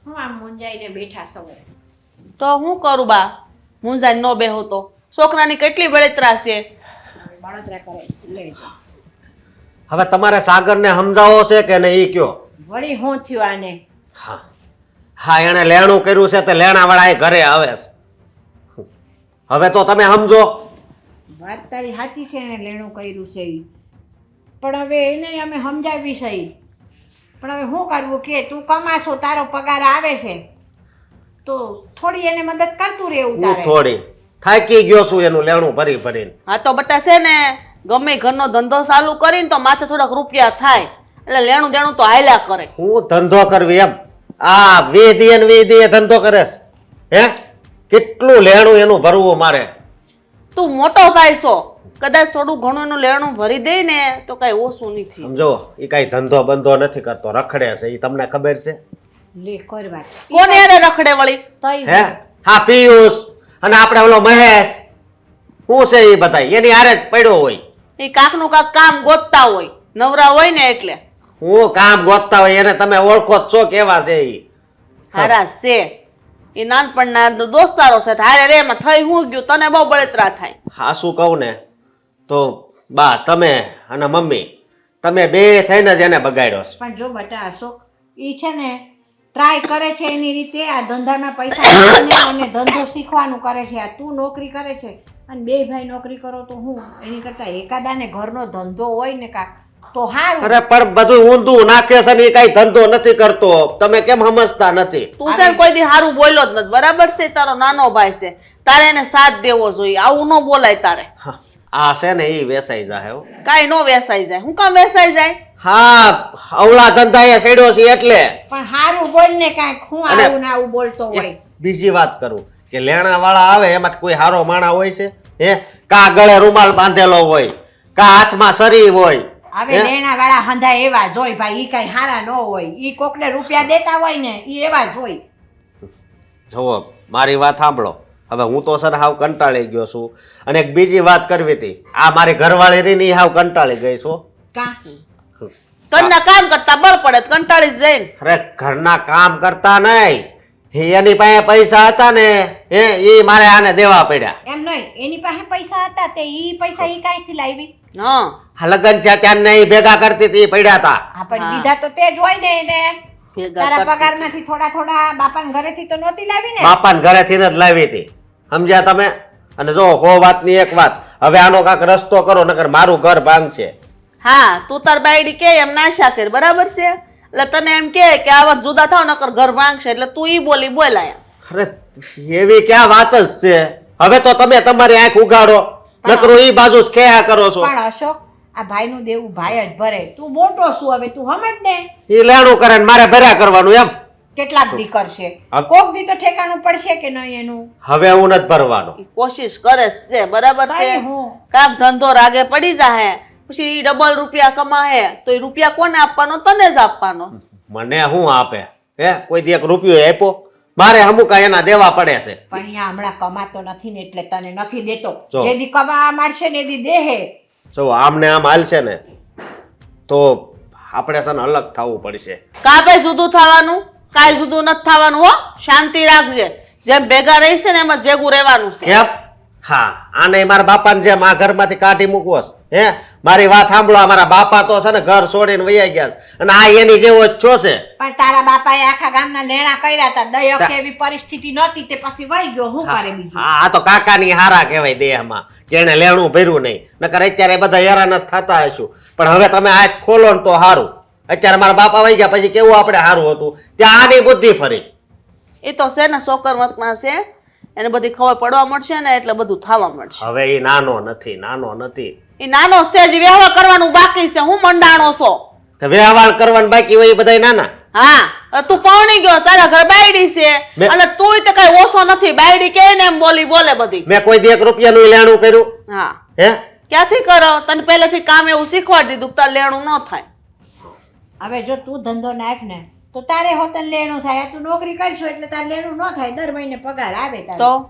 હું આમ મૂંઝાઈને બેઠા સૌ. તો હું કરું બા? મુંજાઈ ન બેહો તો છોકરાની કેટલી બળતરા છે. બળતરા કરે લે જા. હવે તમારે સાગરને સમજાવો છે કે નહીં ઈ કયો? વળી હું થયું આને? હા હા, એણે લેણું કર્યું છે તે લેણાવાળા એ ઘરે આવે છે. હવે તો તમે સમજો. વાત તારી સાચી છે, એને લેણું કર્યું છે ઈ. પણ હવે એને અમે સમજાવી છે ઈ. પણ હવે શું કરવું કે તું કમાશો, તારો પગાર આવે છે તો થોડી એને મદદ કરતું રહેવું હું તારે. થોડી થાકી ગયો છું એનું લેણું ભરી ભરીને. હા તો બટા છે ને ગમે ઘરનો ધંધો ચાલુ કરીને તો માથે થોડાક રૂપિયા થાય એટલે લેણું દેણું તો હાલ્યા કરે. હું ધંધો કરવી એમ? આ વેદીએ ધંધો કરે છે હે? કેટલું લેણું એનું ભરવું મારે. તું મોટો ભાઈ છો, કદાચ થોડું ઘણું એનું લેણું ભરી દે ને તો કઈ ઓછું નથી. સમજો એ કઈ ધંધો બંધો નથી કરતો, રખડે છે. એ તમને ખબર છે? લે કર વાત. કોને યારે રખડે વળી? તઈ હે? હા, પિયુષ અને આપણે ઓલો મહેશ, શું છે એ બધાય એની હારે જ પડ્યો હોય. એ કાક નું કાક કામ ગોતતા હોય, નવરા હોય ને એટલે. હું કામ ગોતતા હોય એને તમે ઓળખો જ છો કેવા છે ઈ? હારા છે એ નાનપણના દોસ્તારો છે, હારે રે એમાં થઈ હું ગયું તને બહુ બળતરા થાય. હા, શું કહું ને તો બા તમે અને મમ્મી તમે બે થઈને જ એને બગાડ્યો છે. પણ જો બટા અશોક ઈ છે ને ટ્રાય કરે છે એની રીતે, આ ધંધામાં પૈસા નાખીને અને ધંધો શીખવાનું કરે છે. આ તું નોકરી કરે છે અને બે ભાઈ નોકરી કરો તો હું એની કરતા એકાદાને ઘરનો ધંધો હોય ને કાક તો હારું. અરે પણ બધું ઊંધું નાખે છે ને એ કઈ ધંધો નથી કરતો. તમે કેમ સમજતા નથી? તું છે ને કોઈ દી હારું બોલ્યો જ નથી, બરાબર છે? તારો નાનો ભાઈ છે, તારે એને સાથ દેવો જોઈએ, આવું ન બોલાય તારે. હા, આ છે ને એ વેસાઈ જાય હો. કાઈ નો વેસાઈ જાય. હું કામ વેસાઈ જાય? હા, અવળા ધંધા એ સેડ્યો છે એટલે. પણ હારું બોલ ને કાંઈક, હું અને આવું ને આવું બોલતો હોય. એક બીજી વાત કરું કે લેણા વાળા આવે એમાં કોઈ હારો માણા હોય છે? હે? કા ગળે રૂમાલ બાંધેલો હોય, કા હાથમાં સરી હોય. હવે લેણા વાળા હંધા એવા જ હોય ભાઈ, ઈ કઈ હારા ન હોય. ઈ કોકને રૂપિયા દેતા હોય ને ઈ એવા જ હોય. જુઓ મારી વાત સાંભળો. હવે હું તો સર હાવ કંટાળી ગયો છું. અને એક બીજી વાત કરવી હતી. આ મારી ઘરવાળી રહી ને ઈ હાવ કંટાળી ગઈ છો. કા ઘરના કામ કરતા બળ પડે તો કંટાળી જ જાય ને. અરે ઘરના કામ કરતા નહીં, એની પાસે પૈસા હતા ને એ મારે આને દેવા પડ્યા. એમ નહીં, એની પાસે પૈસા હતા તે ઈ પૈસા ઈ કાંઈથી લાવી? હા આ લગન છે ત્યાં નહીં ભેગા કરતી હતી પડ્યા હતા. હા પણ દીધા તો તે જ હોય ને એને. ભેગા તારા કરતી. પગારમાંથી થોડા થોડા બાપાના ઘરેથી તો નહોતી લાવી ને? બાપાને ઘરેથી જ લાવી હતી. સમજ્યા તમે? અને જો હો વાતની એક વાત, હવે આનો કાંક રસ્તો કરો નકર મારું ઘર ભાંગશે. હા તું તાર બાયડી કે એમ નાશા કર, બરાબર છે? એટલે તને એમ કે આ વાત જુદા થાવ નકર ઘર ભાંગશે, એટલે તું ઈ બોલી બોલાય. અરે એવી ક્યાં વાત જ છે? હવે તો તમે તમારી આંખ ઉગાડો, નકરું ઈ બાજુ જ ખેયા કરો છો. પણ અશોક આ ભાઈનું દેવું ભાઈ જ ભરે. તું મોટો છું હવે, તું સમજ ને. ઈ લેણું કરે ને મારે ભર્યા કરવાનું એમ? કેટલાક દી કરશે, હા. કોક દી તો ઠેકાણું પડશે કે નહીં એનું? હવે હું નથી ભરવાનો. ઈ કોશિશ કરે જ છે, બરાબર છે? કઈ હું કામ ધંધો રાગે પડી જાહે પછી ઈ ડબલ રૂપિયા કમાહે તો એ રૂપિયા કોને આપવાનો? તને જ આપવાનો. મને શું આપે? હે? કોઈ દી એક રૂપિયો આપ્યો? મારે અમુક એના દેવા પડે છે. પણ અહીંયા હમણાં કમાતો નથી ને એટલે તને નથી દેતો. જો. જે દી કમાવા માંડશે ને એ દી દેહે. જો આમને આમ હાલશે ને તો આપણે છે ને અલગ થવું પડશે. કાપે જુદું થવાનું, કાંઈ જુદું નથી થવાનું. હો શાંતિ રાખજે, જેમ ભેગા રહીશે ને એમ જ ભેગું રહેવાનું છે. કેમ? હા, આને મારા બાપાને જેમ આ ઘરમાંથી કાઢી મૂકવો છે. હે? મારી વાત સાંભળો, અમારા બાપા તો છે ને ઘર છોડીને વયા ગયા છે અને આ એની જેવો જ છો છે. પણ તારા બાપાએ આખા ગામના લેણા કર્યા હતા, દયક એવી પરિસ્થિતિ નહોતી તે પછી વહી ગયો. શું કરે બીજું? હા, આ તો કાકાની હારા કહેવાય દેહમાં કે એને લેણું ભર્યું નહીં. નકર અત્યારે બધા હેરાન જ થતા હશું. પણ હવે તમે આંખ ખોલો ને તો સારું. અત્યારે મારા બાપા વહી ગયા પછી કેવું આપણે સારું હતું, ત્યાં આની બુદ્ધિ ફરી. એ તો છે ને સોકર મતમાં છે, એને બધી ખબર પડવા મળશે ને એટલે બધું થવા મળશે. હવે એ નાનો નથી, નાનો નથી. એ નાનો છે જ, વ્યવહાર કરવાનું બાકી છે. હું મંડાણો છો? તો વ્યવહાર કરવાનું બાકી હોય એ બધા નાના. હા તું પૌણી ગયો, તારા ઘર બાયડી છે અને તું તો કઈ ઓછો નથી. બાયડી કે ને એમ બોલી બોલે બધી. મેં કોઈ દી 1 રૂપિયાનું લેણું કર્યું? હા હે? ક્યાંથી કરો? તને પહેલેથી કામ એવું શીખવાડી દીધું, તાર લેણું ન થાય. હવે જો તું ધંધો નાખ ને તો તારે હોતન લેણું થાય. તું નોકરી કરશો એટલે તારે લેણું ન થાય. દર મહિને પગાર આવે તારે. તો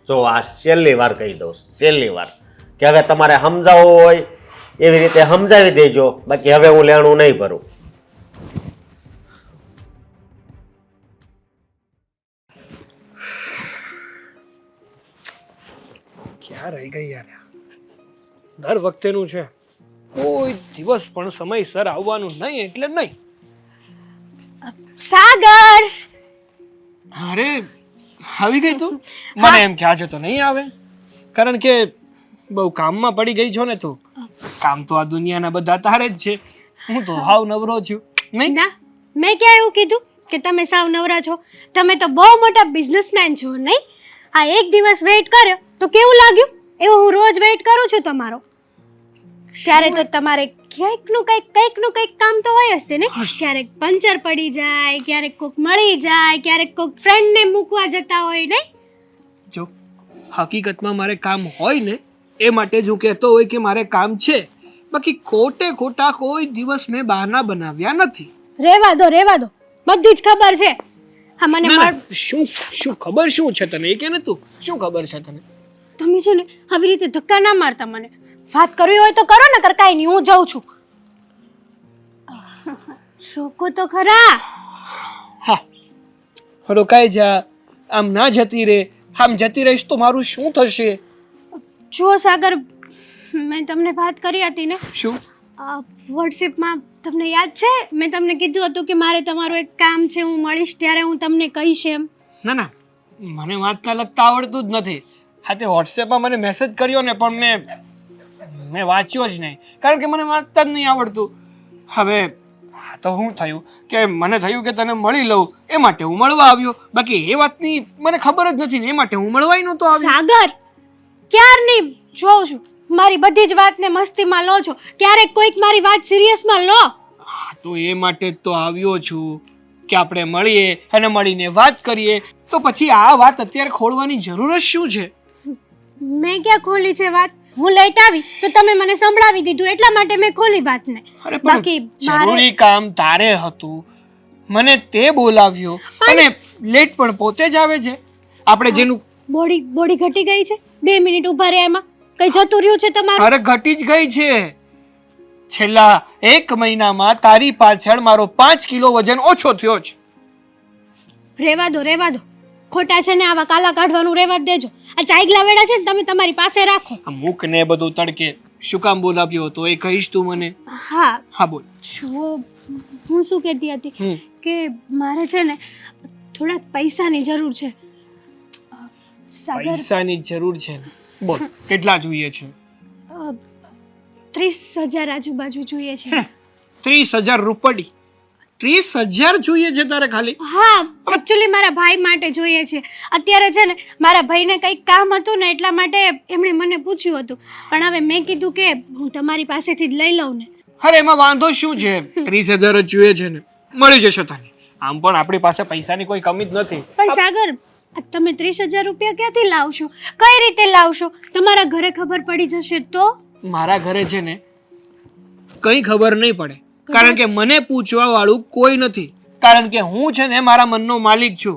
જો આ છેલ્લી વાર કહી દઉં, છેલ્લી વાર કે હવે તમારે સમજાવવું હોય એવી રીતે સમજાવી દેજો. બાકી હવે હું લેણું નહીં ભરું. ક્યાં રહી ગઈ યાર? દર વખતેનું છે, કોઈ દિવસ પણ સમયસર આવવાનું નહીં એટલે નહીં. સાગર, અરે આવી ગઈ તું? મને એમ કે આજે તો નહીં આવે, કારણ કે બહુ કામમાં પડી ગઈ છો ને તું. કામ તો આ દુનિયાના બધા તારે જ છે, હું તો હાવ નવરો છું. નહીં ના, મેં ક્યાં એવું કીધું કે તમે સાવ નવરા છો? તમે તો બહુ મોટા બિઝનેસમેન છો, નહીં? આ એક દિવસ વેઇટ કર્યો તો કેવું લાગ્યું? એવું હું રોજ વેઇટ કરું છું તમારો. ત્યારે તો તમારે કંઈકનું કંઈક કામ તો હોય જ તે ને. ક્યારેક પંચર પડી જાય, ક્યારેક કોક મળી જાય, ક્યારેક કોક ફ્રેન્ડને મૂકવા જતા હોય, નહીં? જો હકીકતમાં મારે કામ હોય ને એ માટે જ હું કહેતો હોય કે મારે કામ છે, બાકી ખોટા કોઈ દિવસ મેં બહાના બનાવ્યા નથી. રેવા દો, બધી જ ખબર છે. હા, મને ના, ના, શું ખબર શું છે તને એ કે ને તું, શું ખબર છે તને? તમે છે ને આવી રીતે ધક્કા ના મારતા. મને વાત કરવી હોય તો કરો, નકર કાંઈ નહીં, હું જાઉં છું. રોકો તો ખરા. હા, રોકાઈ જા. આમ ના જતી રે. આમ જતી રહીશ તો મારું શું થશે? જો સાગર, મેં તમને વાત કરી હતી ને શું? વોટ્સએપમાં, તમને યાદ છે? મેં તમને કીધું હતું કે મારે તમારું એક કામ છે, હું મળીશ ત્યારે હું તમને કહીશ એમ. ના, મને વાંચતા લખતા આવડતું જ નથી. હા, તે વોટ્સએપમાં મને મેસેજ કર્યો ને, પણ મેં વાંચ્યો જ નહીં, કારણ કે મને વાંચતા જ નહીં આવડતું. હવે તો શું થયું કે મને થયું કે તને મળી લઉં, એ માટે હું મળવા આવ્યો. બાકી એ વાતની મને ખબર જ નથી ને, એ માટે હું મળવાય નહોતો આવ્યો. સાગર, ક્યારની જોઉં છું મારી બધી જ વાતને મસ્તીમાં લો છો. ક્યારેક કોઈક મારી વાત સિરિયસમાં લો. હા, તો એ માટે જ તો આવ્યો છું કે આપણે મળીએ અને મળીને વાત કરીએ. તો પછી આ વાત અત્યારે ખોલવાની જરૂર જ શું છે? મેં ક્યાં ખોલી છે વાત? હું લેટ આવી તો તમે મને સંભળાવી દીધું, એટલા માટે મેં ખોલી વાતને. અરે બાકી પણ જરૂરી કામ તારે હતું, મને તે બોલાવ્યો અને લેટ પણ પોતે જ આવે છે. આપણે જેનું બોડી ઘટી ગઈ છે. 2 મિનિટ ઊભા રહ્યા, એમાં કઈ જતું રહ્યું છે તમારું? અરે ઘટી જ ગઈ છે. છેલ્લા 1 મહિનામાં તારી પાછળ મારો 5 કિલો વજન ઓછો થયો છે. રેવા દો, ખોટા છે ને આવા કાલા કાઢવાનું રેવા જ દેજો. આ ચાઈગલા વેડા છે ને તમે તમારી પાસે રાખો. આ મૂક ને બધું તડકે. શું કામ બોલાવ્યો હતો એ કહીશ તું મને? હા બોલ. જો હું શું કહેતી હતી કે મારે છે ને થોડાક પૈસાની જરૂર છે. પૈસાની જરૂર છે ને? બોલ, કેટલા જોઈએ છે? 30,000 આજુબાજુ જોઈએ છે. 30,000 રૂપિયા? 30,000 જોઈએ છે તારે ખાલી? હા, એકચ્યુઅલી મારા ભાઈ માટે જોઈએ છે. અત્યારે છે ને મારા ભાઈને કંઈક કામ હતું ને, એટલા માટે એમણે મને પૂછ્યું હતું. પણ હવે મેં કીધું કે હું તમારી પાસેથી જ લઈ લઉં ને. અરે એમાં વાંધો શું છે? 30,000 જ જોઈએ છે ને, મળી જશે તને. આમ પણ આપણી પાસે પૈસાની કોઈ કમી જ નથી. પણ સાગર, તમે 30,000 રૂપિયા ક્યાંથી લાવશો? કઈ રીતે લાવશો? તમારા ઘરે ખબર પડી જશે તો? મારા ઘરે છે ને કઈ ખબર નહીં પડે, કારણ કે મને પૂછવા વાળું કોઈ નથી. કારણ કે હું છે ને મારા મનનો માલિક છું.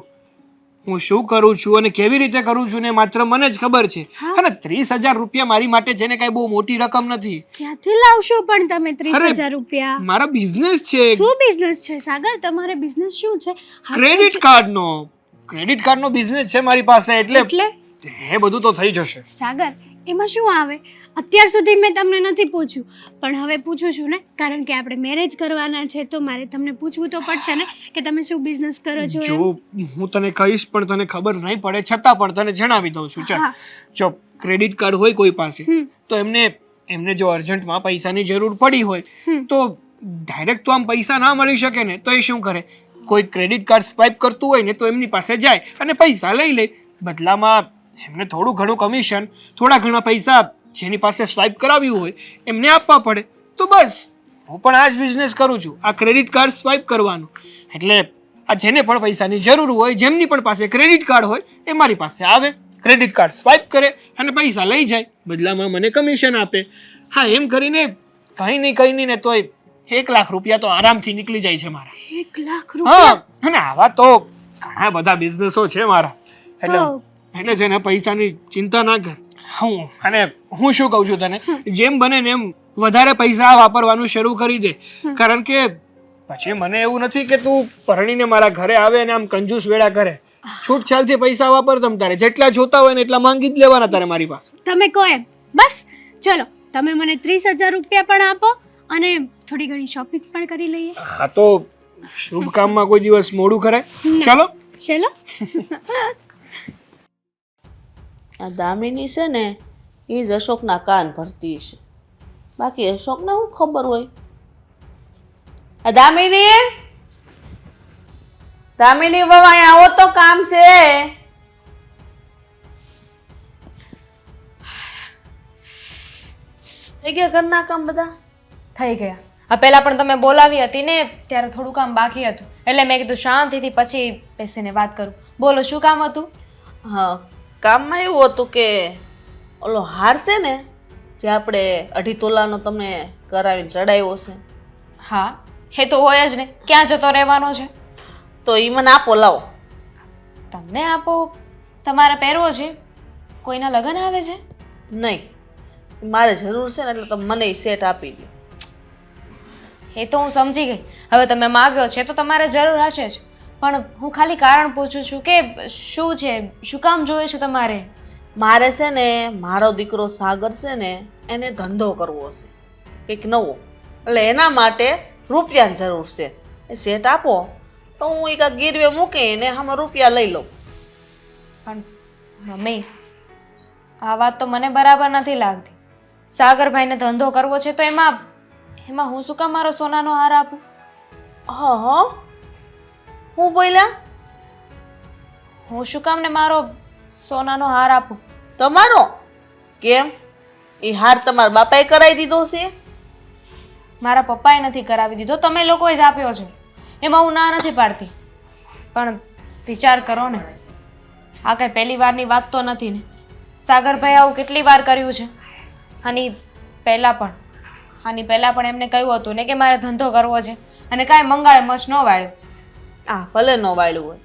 હું શું કરું છું અને કેવી રીતે કરું છું ને માત્ર મને જ ખબર છે. અને 30,000 રૂપિયા મારી માટે છે ને કઈ બહુ મોટી રકમ નથી. ક્યાંથી લાવશો પણ તમે 30,000 રૂપિયા? મારો બિઝનેસ છે. શું બિઝનેસ છે સાગર? તમારે બિઝનેસ શું છે? ક્રેડિટ કાર્ડનો બિઝનેસ છે મારી પાસે. એટલે એ બધું તો થઈ જશે. સાગર, એમાં શું આવે? અત્યાર સુધી મેં તમને નથી પૂછ્યું, પણ હવે પૂછું છું ને, કારણ કે આપણે મેરેજ કરવાના છે તો મારે તમને પૂછવું તો પડશે ને કે તમે શું બિઝનેસ કરો છો. જો હું તને કહીશ પણ તને ખબર નહીં પડે, છતાં પણ તને જણાવી દઉં છું. ચાલ, જો ક્રેડિટ કાર્ડ હોય કોઈ પાસે તો એમને જો અર્જન્ટમાં પૈસાની જરૂર પડી હોય તો ડાયરેક્ટ તો આમ પૈસા ના મળી શકે ને, તો એ શું કરે? કોઈ ક્રેડિટ કાર્ડ સ્વાઇપ કરતું હોય ને તો એમની પાસે જાય અને પૈસા લઈ લે. બદલામાં એમને થોડું ઘણું કમિશન, થોડા ઘણા પૈસા જેની પાસે સ્વાઇપ કરાવ્યું હોય એમને આપવા પડે. તો બસ, હું પણ આ જ બિઝનેસ કરું છું, આ ક્રેડિટ કાર્ડ સ્વાઇપ કરવાનું. એટલે આ જેને પણ પૈસાની જરૂર હોય, જેમની પણ પાસે ક્રેડિટ કાર્ડ હોય એ મારી પાસે આવે, ક્રેડિટ કાર્ડ સ્વાઇપ કરે અને પૈસા લઈ જાય. બદલામાં મને કમિશન આપે. હા, એમ કરીને કંઈ નહીં ને તોય 1 લાખ રૂપિયા તો આરામથી નીકળી જાય છે મારા. 1 લાખ રૂપિયા? હા, અને આવા તો ઘણા બધા બિઝનેસો છે મારા. એટલે છે ને પૈસાની ચિંતા ના કર. હું શું કહું છું તને, જેમ બને ને એમ વધારે પૈસા વાપરવાનું શરૂ કરી દે. કારણ કે પછી મને એવું નથી કે તું પરણીને મારા ઘરે આવે અને આમ કંજૂસ વેડા કરે. છૂટછાલથી પૈસા વાપર તમ તારે જેટલા જોતા હોય ને એટલા માંગી જ લેવાના તારે મારી પાસે. તમે કહો એમ બસ. ચલો તમે મને 30,000 રૂપિયા પણ આપો અને થોડી ઘણી શોપિંગ પણ કરી લઈએ. આ તો શુભ કામમાં કોઈ દિવસ મોડું કરે. ચાલો ચલો. આ દામિની છે ને એ જ અશોકના કાન ભરતી છે, બાકી અશોકને શું ખબર હોય. આ દામિની, દામિની બાબા અહીંયા આવો તો કામ છે. થઈ ગયા ઘરના કામ બધા? થઈ ગયા. આ પહેલા પણ તમે બોલાવી હતી ને ત્યારે થોડું કામ બાકી હતું, એટલે મેં કીધું શાંતિથી પછી બેસીને વાત કરું. બોલો શું કામ હતું? હા, કામમાં એવું હતું કે ઓલો હાર છે ને જે આપણે 2.5 તોલાનો તમને કરાવીને ચડાવ્યો છે. હા, એ તો હોય જ ને, ક્યાં જતો રહેવાનો છે? તો એ મને આપો, લાવો. તમને આપો? તમારે પહેરવો છે? કોઈના લગ્ન આવે છે? નહીં, મારે જરૂર છે ને એટલે તમે મને સેટ આપી દો. એ તો હું સમજી ગઈ. હવે તમે માગ્યો છે તો તમારે જરૂર હશે જ, પણ હું ખાલી કારણ પૂછું છું કે શું છે, શું કામ જોઈએ છે તમારે? મારે છે ને મારો દીકરો સાગર છે ને એને ધંધો કરવો છે કંઈક નવો, એટલે એના માટે રૂપિયાની જરૂર છે. એ સેટ આપો તો હું એક ગીરવે મૂકીને આમાં રૂપિયા લઈ લઉં. પણ મમ્મી, આ વાત તો મને બરાબર નથી લાગતી. સાગરભાઈને ધંધો કરવો છે તો એમાં હું શું કામ મારો સોનાનો હાર આપું? હા, હું બોલ્યા? હું શું કામ ને મારો સોનાનો હાર આપું? તમારો કેમ? એ હાર તમારા બાપાએ કરાવી દીધો છે? મારા પપ્પાએ નથી કરાવી દીધો, તમે લોકોએ જ આપ્યો છે. એમાં હું ના નથી પાડતી, પણ વિચાર કરો ને, આ કઈ પહેલી વારની વાત તો નથી ને. સાગરભાઈ આવું કેટલી વાર કર્યું છે. આની પહેલા પણ એમને કહ્યું હતું ને કે મારે ધંધો કરવો છે, અને કાંઈ મંગાળે મચ ન વાળ્યું. આ ભલે ન વાળ્યું હોય,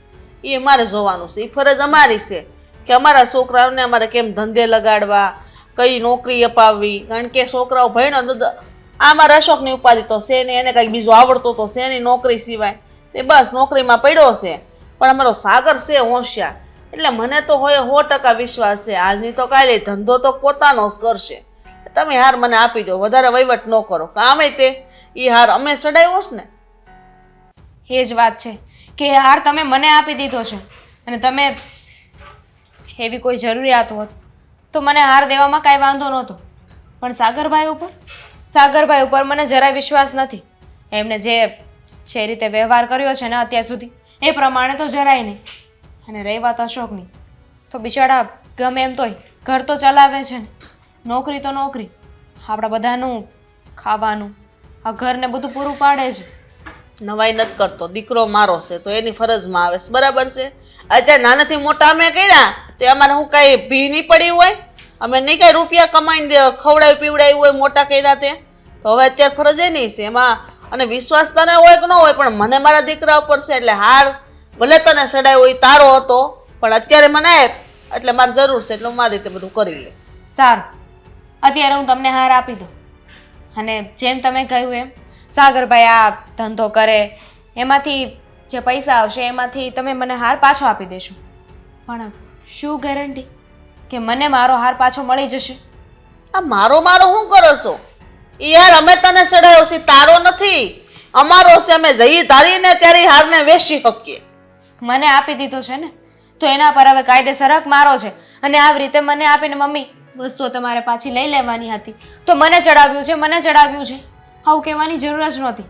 એ અમારે જોવાનું છે. એ ફરજ અમારી છે કે અમારા છોકરાઓને અમારે કેમ ધંધે લગાડવા, કઈ નોકરી અપાવવી. કારણ કે છોકરાઓ ભણ્યો તો આ મારા અશોકની ઉપાધિ તો છે ને, એને કંઈક બીજું આવડતું તો છે નહીં નોકરી સિવાય, તે બસ નોકરીમાં પડ્યો છે. પણ અમારો સાગર છે હોશિયાર, એટલે મને તો હોય 100% વિશ્વાસ છે આજની તો કાલે ધંધો તો પોતાનો જ કરશે. તમે હાર મને આપી દો, વધારે વહીવટ ન કરો. કામે તે એ હાર અમે ચડાવ્યો છે ને. એ જ વાત છે કે એ હાર તમે મને આપી દીધો છે, અને તમે એવી કોઈ જરૂરિયાત હોત તો મને હાર દેવામાં કાંઈ વાંધો નહોતો. પણ સાગરભાઈ ઉપર મને જરાય વિશ્વાસ નથી. એમને જે રીતે વ્યવહાર કર્યો છે ને અત્યાર સુધી એ પ્રમાણે તો જરાય નહીં. અને રહી વાત અશોકની, તો બિચારા ગમે એમ તોય ઘર તો ચલાવે છે ને. નોકરી તો નોકરી, આપણા બધાનું ખાવાનું, આ ઘરને બધું પૂરું પાડે છે. નવાઈ નથી કરતો, દીકરો મારો છે તો એની ફરજમાં આવે છે, બરાબર છે. અત્યારે નાનાથી મોટા અમે કર્યા તે અમારે હું કાંઈ ભી નહીં પડી હોય, અમે નહીં કાંઈ રૂપિયા કમાઈને ખવડાવી પીવડાવી હોય મોટા કર્યા તે, તો હવે અત્યારે ફરજ એ નહીં છે એમાં. અને વિશ્વાસ તને હોય કે ન હોય, પણ મને મારા દીકરા ઉપર છે એટલે હાર ભલે તને ચડાવ્યો હોય તારો હતો, પણ અત્યારે મને આપ એટલે મારે જરૂર છે એટલે હું મારી રીતે બધું કરી લે. સારું, અત્યારે હું તમને હાર આપી દઉં, અને જેમ તમે કહ્યું એમ સાગરભાઈ આ ધંધો કરે એમાંથી જે પૈસા આવશે એમાંથી તમે મને હાર પાછો આપી દેશો. પણ શું ગેરંટી કે મને મારો હાર પાછો મળી જશે? આ મારો શું કરો છો? યાર અમે તને ચડાવ્યો છે, તારો નથી, અમારો છે. અમે જઈએ ધારીને ત્યારે હારને વેચી શકીએ. મને આપી દીધો છે ને, તો એના પર હવે કાયદેસર હક મારો છે. અને આવી રીતે મને આપીને મમ્મી વસ્તુઓ તમારે પાછી લઈ લેવાની હતી તો મને ચડાવ્યું છે. આવું કહેવાની જરૂર જ નહોતી.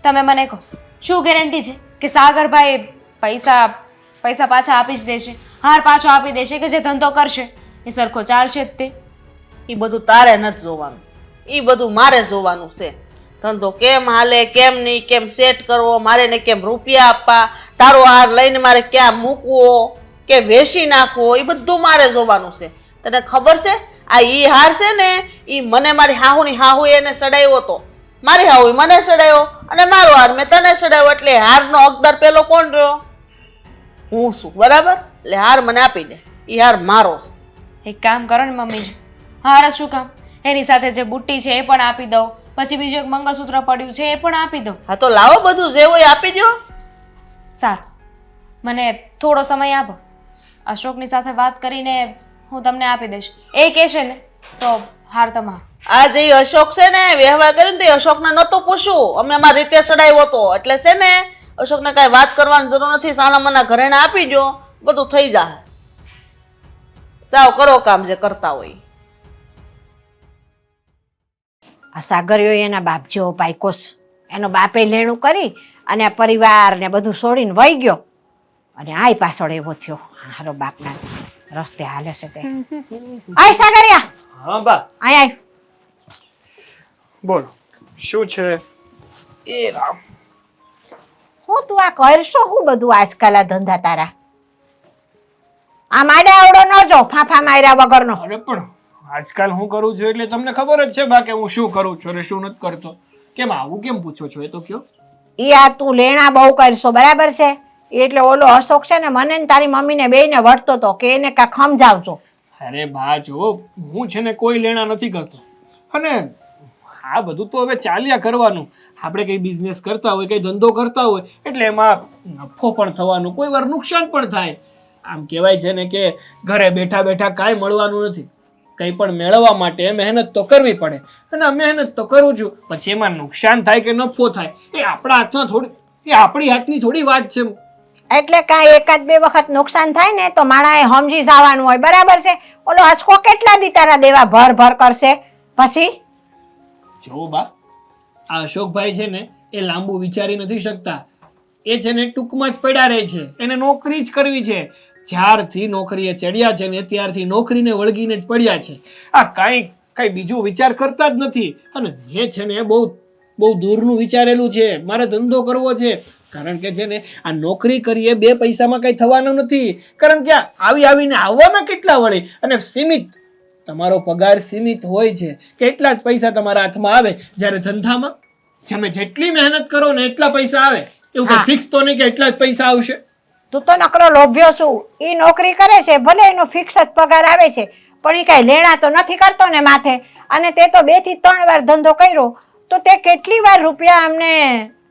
તમે મને કહો, શું ગેરંટી છે કે સાગરભાઈ પૈસા પાછા આપી જ દેશે, હાર પાછો આપી દેશે, કે જે ધંધો કરશે એ સરખો ચાલશે જ તે? એ બધું તારે નથી જોવાનું, એ બધું મારે જોવાનું છે. ધંધો કેમ હાલે, કેમ નહીં, કેમ સેટ કરવો, મારે ને કેમ રૂપિયા આપવા, તારો હાર લઈને મારે ક્યાં મૂકવો કે વેચી નાખવો, એ બધું મારે જોવાનું છે. તને ખબર છે આ ઈ હાર છે ને ઈ મને મારી હાહુ એને ચડાવ્યો હતો. મારી હાહુ મને ચડાવ્યો અને મારો હાર મેં તને ચડાવ્યો, એટલે હારનો હકદાર પેલો કોણ રહ્યો? હું છું, બરાબર? એટલે હાર મને આપી દે, ઈ હાર મારો છે. એક કામ કરો ને મમ્મીજી, હાર શું કામ, એની સાથે જે બુટ્ટી છે એ પણ આપી દઉં, પછી બીજું એક મંગળસૂત્ર પડ્યું છે એ પણ આપી દઉં. હા તો લાવો, બધું જે હોય આપી દો. સારું, મને થોડો સમય આપો. અશોકની સાથે વાત કરીને હું તમને આપી દઈશ. એ કહેશે ને તો હાર તમારો. આ જે અશોક છે ને વ્યવહાર કર્યો ને તે અશોકને નહોતું પૂછ્યું, અમે અમારી રીતે સડાવ્યો હતો. એટલે છે ને અશોકને કાંઈ વાત કરવાની જરૂર નથી. સાના મના ઘરેણે આપી દો, બધું થઈ જાય. જાઓ કરો કામ જે કરતા હોય. આ સાગરિયો એના બાપ જેવો પાયકોસ. એનો બાપે લેણું કરી અને આ પરિવાર ને બધું છોડીને વહી ગયો અને આય પાછળ એવો થયો. હારો બાપના રસ્તે હાલે છે તે. આય સાગરિયા, હા બા, આય આય. બોલો શું છે? એ રામ, હું તું આ કરશો હું બધું આજકાલ આ ધંધા તારા? આ માડે આવડો ન જો ફાફા માર્યા વગરનો. અરે પણ આજકાલ હું કરું છું એટલે તમને ખબર જ છે બા કે હું શું કરું છું અને શું નથી કરતો. કેમ આવું કેમ પૂછો છો એ તો કયો? ઈ આ તું લેણા બહુ કરશો, બરાબર છે? એટલે ઓલો અશોક છે ને મને ને તારી મમ્મીને બેયને વળતો તો કે એને કાંઈક સમજાવજો. અરે બા જો હું છે ને કોઈ લેણા નથી કરતો અને આ બધું તો હવે ચાલ્યા કરવાનું. આપણે કઈ બિઝનેસ કરતા હોય, કઈ ધંધો કરતા હોય એટલે એમાં નફો પણ થવાનું, કોઈ વાર નુકસાન પણ થાય. આમ કહેવાય છે ને કે ઘરે બેઠા બેઠા કાંઈ મળવાનું નથી. કંઈ પણ મેળવવા માટે મહેનત તો કરવી પડે અને આ મહેનત તો કરું છું. પછી એમાં નુકસાન થાય કે નફો થાય એ આપણા હાથમાં થોડી, એ આપણી હાથની થોડી વાત છે. એટલે કાંઈ એકાદ બે વખત નુકસાન થાય ને તો માણાએ સમજી જવાનું હોય, બરાબર છે? ઓલો હસકો કેટલા દી તારા દેવા ભર ભર કરશે પછી? જો બા, આ અશોકભાઈ છે ને એ લાંબુ વિચારી નથી શકતા. એ છે ને ટૂંકમાં જ પડ્યા રહે છે. એને નોકરી જ કરવી છે. જ્યારથી નોકરીએ ચડ્યા છે ને ત્યારથી નોકરીને વળગીને જ પડ્યા છે. આ કઈ બીજું વિચાર કરતા જ નથી. અને મેં છે ને બહુ દૂરનું વિચારેલું છે. મારે ધંધો કરવો છે. કારણ કે છે ને આ નોકરી કરીએ બે પૈસામાં કઈ થવાનું નથી. કારણ કે આવીને આવવાના કેટલા વળે અને સીમિત, તમારો પગાર સીમિત હોય છે કે એટલા જ પૈસા તમારા હાથમાં આવે. જ્યારે ધંધામાં તમે જેટલી મહેનત કરો ને એટલા પૈસા આવે. એવું કઈ ફિક્સ તો નહીં કે એટલા જ પૈસા આવશે. તું તો નકરો લોભ્યો છું. ઈ નોકરી કરે છે, ભલે એનો ફિક્સ જ પગાર આવે છે, પણ ઈ કાંઈ લેણા તો નથી કરતો ને માથે. અને તે તો 2 થી 3 વાર ધંધો કર્યો તો તે કેટલી વાર રૂપિયા અમને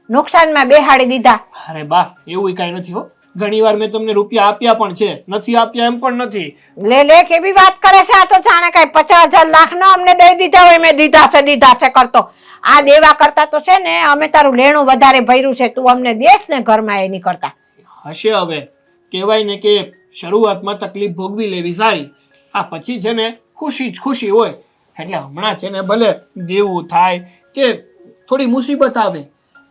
નુકસાનમાં બેહાડી દીધા. અરે બા, એવું કાંઈ નથી હો. ઘણી વાર મેં તમને રૂપિયા આપ્યા પણ છે, નથી આપ્યા એમ પણ નથી. લે કેવી વાત કરે છે આ તો! જાણે કાંઈ 50,000 લાખ નો અમને દઈ દીધા હોય. મેં દીધા છે કરતો. આ દેવા કરતા તો છે ને અમે તારું લેણું વધારે ભર્યું છે. તું અમને દેશ ને ઘરમાં એની કરતા. હશે હવે. કહેવાય ને કે શરૂઆતમાં તકલીફ ભોગવી લેવી સારી. આ પછી છે ને ખુશી જ ખુશી હોય. એટલે હમણાં છે ને ભલે દેવું થાય કે થોડી મુસીબત આવે,